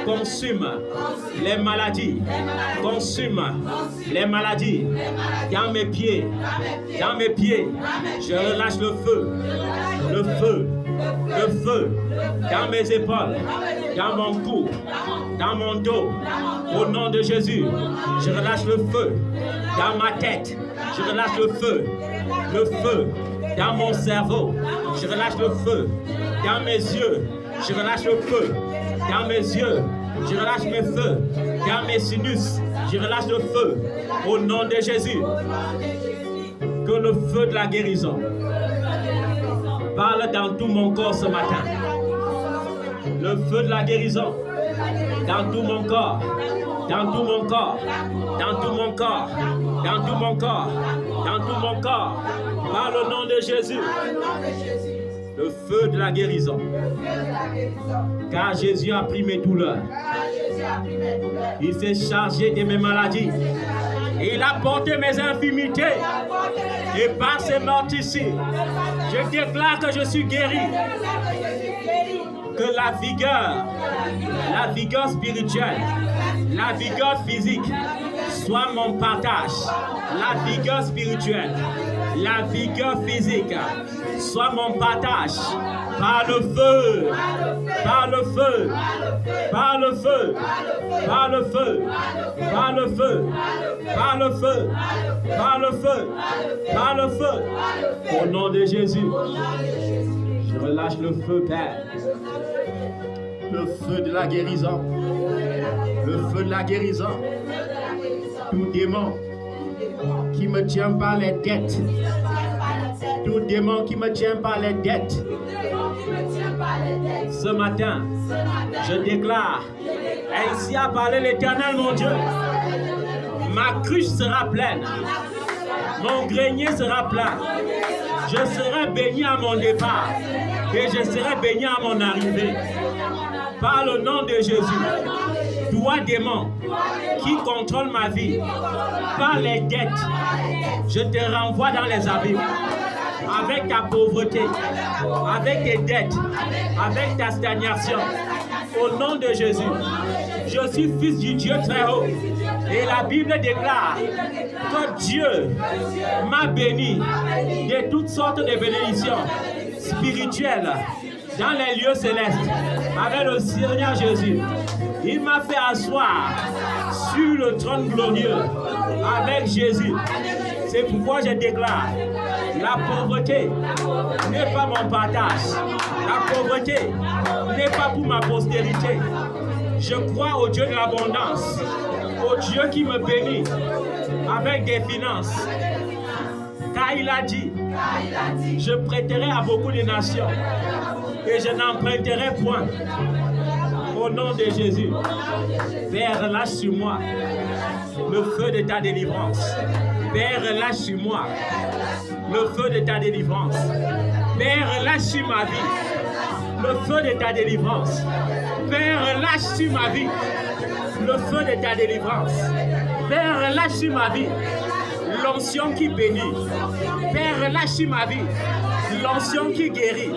consume les maladies, consume les maladies. Dans mes pieds, je relâche le feu, le feu, le feu, dans mes épaules, dans mon cou, dans mon dos. Au nom de Jésus, je relâche le feu dans ma tête, je relâche le feu dans mon cerveau, je relâche le feu dans mes yeux, je relâche le feu dans mes yeux, je relâche mes feux dans mes sinus, je relâche le feu au nom de Jésus. Que le feu de la guérison parle dans tout mon corps ce matin. Le feu de la guérison dans tout mon corps, dans tout mon corps, dans tout mon corps, dans tout mon corps, dans tout mon corps, par le nom de Jésus. Le feu de la guérison. Car Jésus a pris mes douleurs. Il s'est chargé de mes maladies. Et il a porté mes infirmités. Et par ses meurtrissures, je déclare que je suis guéri. Que la vigueur spirituelle, la vigueur physique soit mon partage. La vigueur spirituelle, la vigueur physique soit mon partage. Par le feu, par le feu, par le feu, par le feu, par le feu, par le feu, par le feu, par le feu. Au nom de Jésus, je relâche le feu, Père. Le feu de la guérison. Le feu de la guérison. Tout démon qui me tient par les dettes. Tout démon qui me tient par les dettes. Ce matin, je déclare, ainsi a parlé l'Éternel mon Dieu, ma cruche sera pleine, mon grenier sera plein, je serai béni à mon départ et je serai béni à mon arrivée. Par le nom de Jésus, toi démon qui contrôle ma vie par les dettes, je te renvoie dans les abîmes. Avec ta pauvreté, avec tes dettes, avec ta stagnation, au nom de Jésus, je suis fils du Dieu très haut. Et la Bible déclare que Dieu m'a béni de toutes sortes de bénédictions spirituelles dans les lieux célestes avec le Seigneur Jésus. Il m'a fait asseoir sur le trône glorieux avec Jésus. C'est pourquoi je déclare, la pauvreté n'est pas mon partage. La pauvreté n'est pas pour ma postérité. Je crois au Dieu de l'abondance, au Dieu qui me bénit avec des finances. Car il a dit, je prêterai à beaucoup de nations et je n'emprunterai point. Au nom de Jésus, Père, relâche sur moi le feu de ta délivrance. Père, relâche sur moi le feu de ta délivrance. Père, relâche sur ma vie le feu de ta délivrance. Père, relâche sur ma vie le feu de ta délivrance. Père, relâche sur ma vie l'onction qui bénit. Père, relâche sur ma vie l'onction qui guérit.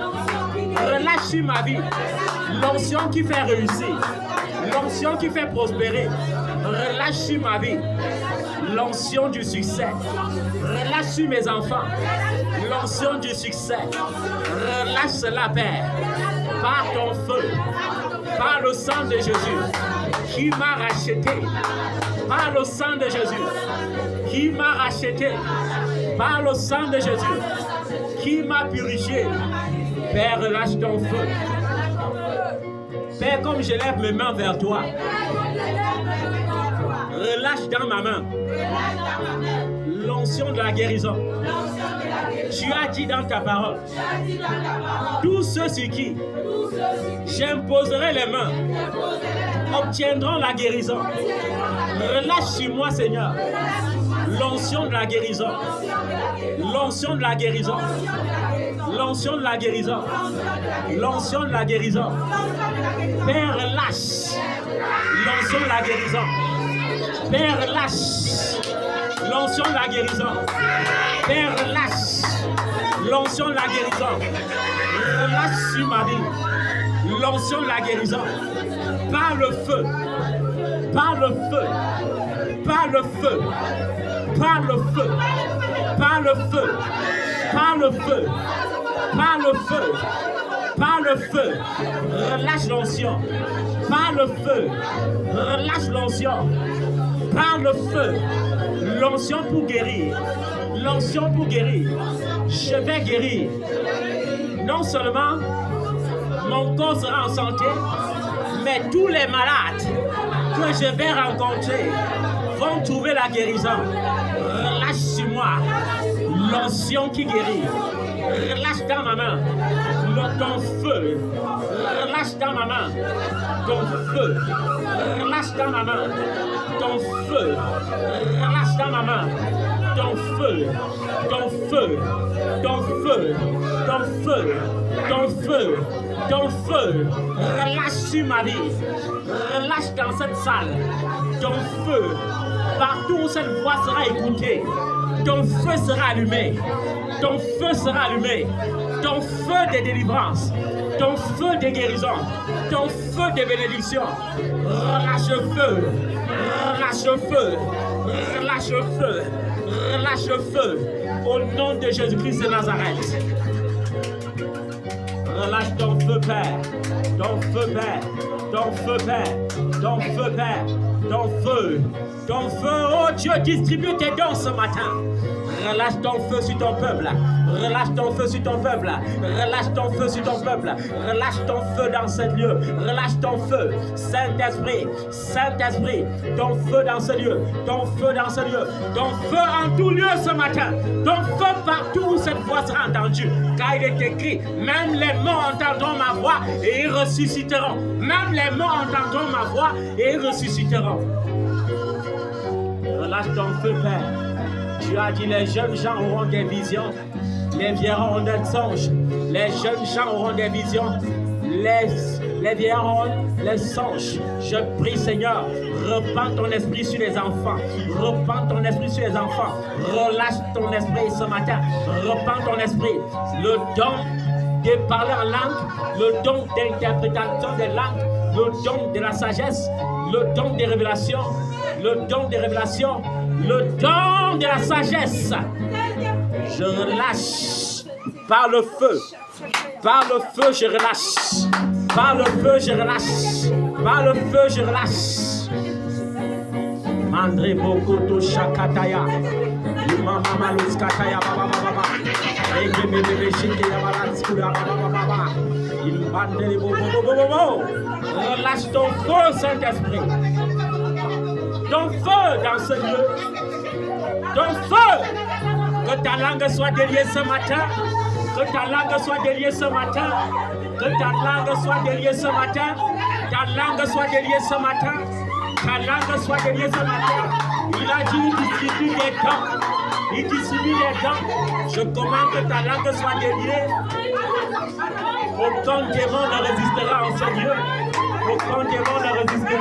Relâche sur ma vie l'onction qui fait réussir. L'onction qui fait prospérer. Relâche sur ma vie l'onction du succès. Relâche sur mes enfants l'onction du succès. Relâche cela, Père, par ton feu, par le sang de Jésus qui m'a racheté, par le sang de Jésus qui m'a racheté, par le sang de Jésus qui m'a purifié. Père, relâche ton feu. Père, comme je lève mes mains vers toi, relâche dans ma main l'onction de la guérison. Tu as dit dans ta parole, tous ceux sur qui j'imposerai les mains obtiendront la guérison. Relâche sur moi, Seigneur, l'onction de la guérison. L'onction de la guérison. L'onction de la guérison. L'onction de la guérison. Père, relâche l'onction de la guérison. Père, relâche l'onction de la guérison. Père, relâche l'onction de la guérison. Relâche sur ma vie l'onction de la guérison. Par le feu. Par le feu. Par le feu. Par le feu. Par le feu. Par le feu. Par le feu. Par le feu. Relâche l'onction. Par le feu. Relâche l'onction. Par le feu. L'onction pour guérir. L'onction pour guérir. Je vais guérir. Non seulement mon corps sera en santé, mais tous les malades que je vais rencontrer vont trouver la guérison. Relâche sur moi l'onction qui guérit. Relâche dans ma main ton feu. Relâche dans ma main ton feu. Relâche dans ma main ton feu. Relâche dans ma main ton feu. Ton feu. Ton feu. Ton feu. Ton feu. Ton feu. Relâche sur ma vie. Relâche dans cette salle. Ton feu. Partout où cette voix sera écoutée, ton feu sera allumé. Ton feu sera allumé. Ton feu de délivrance. Ton feu de guérison. Ton feu de bénédiction. Relâche le feu. Relâche le feu. Relâche le feu. Relâche le feu. Au nom de Jésus-Christ de Nazareth. Relâche ton feu, Père. Ton feu, Père. Ton feu, Père. Ton feu, Père. Ton feu. Ton feu, oh Dieu, distribue tes dons ce matin. Relâche ton feu sur ton peuple. Relâche ton feu sur ton peuple. Relâche ton feu sur ton peuple. Relâche ton feu dans ce lieu. Relâche ton feu. Saint-Esprit. Saint-Esprit. Ton feu dans ce lieu. Ton feu dans ce lieu. Ton feu en tout lieu ce matin. Ton feu partout où cette voix sera entendue. Car il est écrit, même les morts entendront ma voix et ils ressusciteront. Même les morts entendront ma voix et ils ressusciteront. Relâche ton feu, Père. Tu as dit les jeunes gens auront des visions, les vieillards auront des songes. Les jeunes gens auront des visions, les vieillards auront les songes. Je prie, Seigneur, repends ton esprit sur les enfants. Repends ton esprit sur les enfants. Relâche ton esprit ce matin. Repends ton esprit. Le don de parler en langue, le don d'interprétation des langues, le don de la sagesse, le don des révélations, le don des révélations, le don de la sagesse. Je relâche par le feu. Par le feu, je relâche. Par le feu, je relâche. Par le feu, je relâche. Mandre Bokoto Shakataya. Mama Maluskataya Baba Baba. Ege bebe shike ya balatskura Baba Baba. Il bande bobo. Relâche ton feu, Saint-Esprit. Ton feu dans ce lieu. Ton feu. Que ta langue soit déliée ce matin. Que ta langue soit déliée ce matin. Que ta langue soit déliée ce matin. Ta langue soit déliée ce matin. Ta langue soit déliée ce matin. Il a dit, il distribue les dents. Il distribue les dents. Je commande que ta langue soit déliée. Aucun démon ne résistera en ce lieu. Aucun démon ne résistera.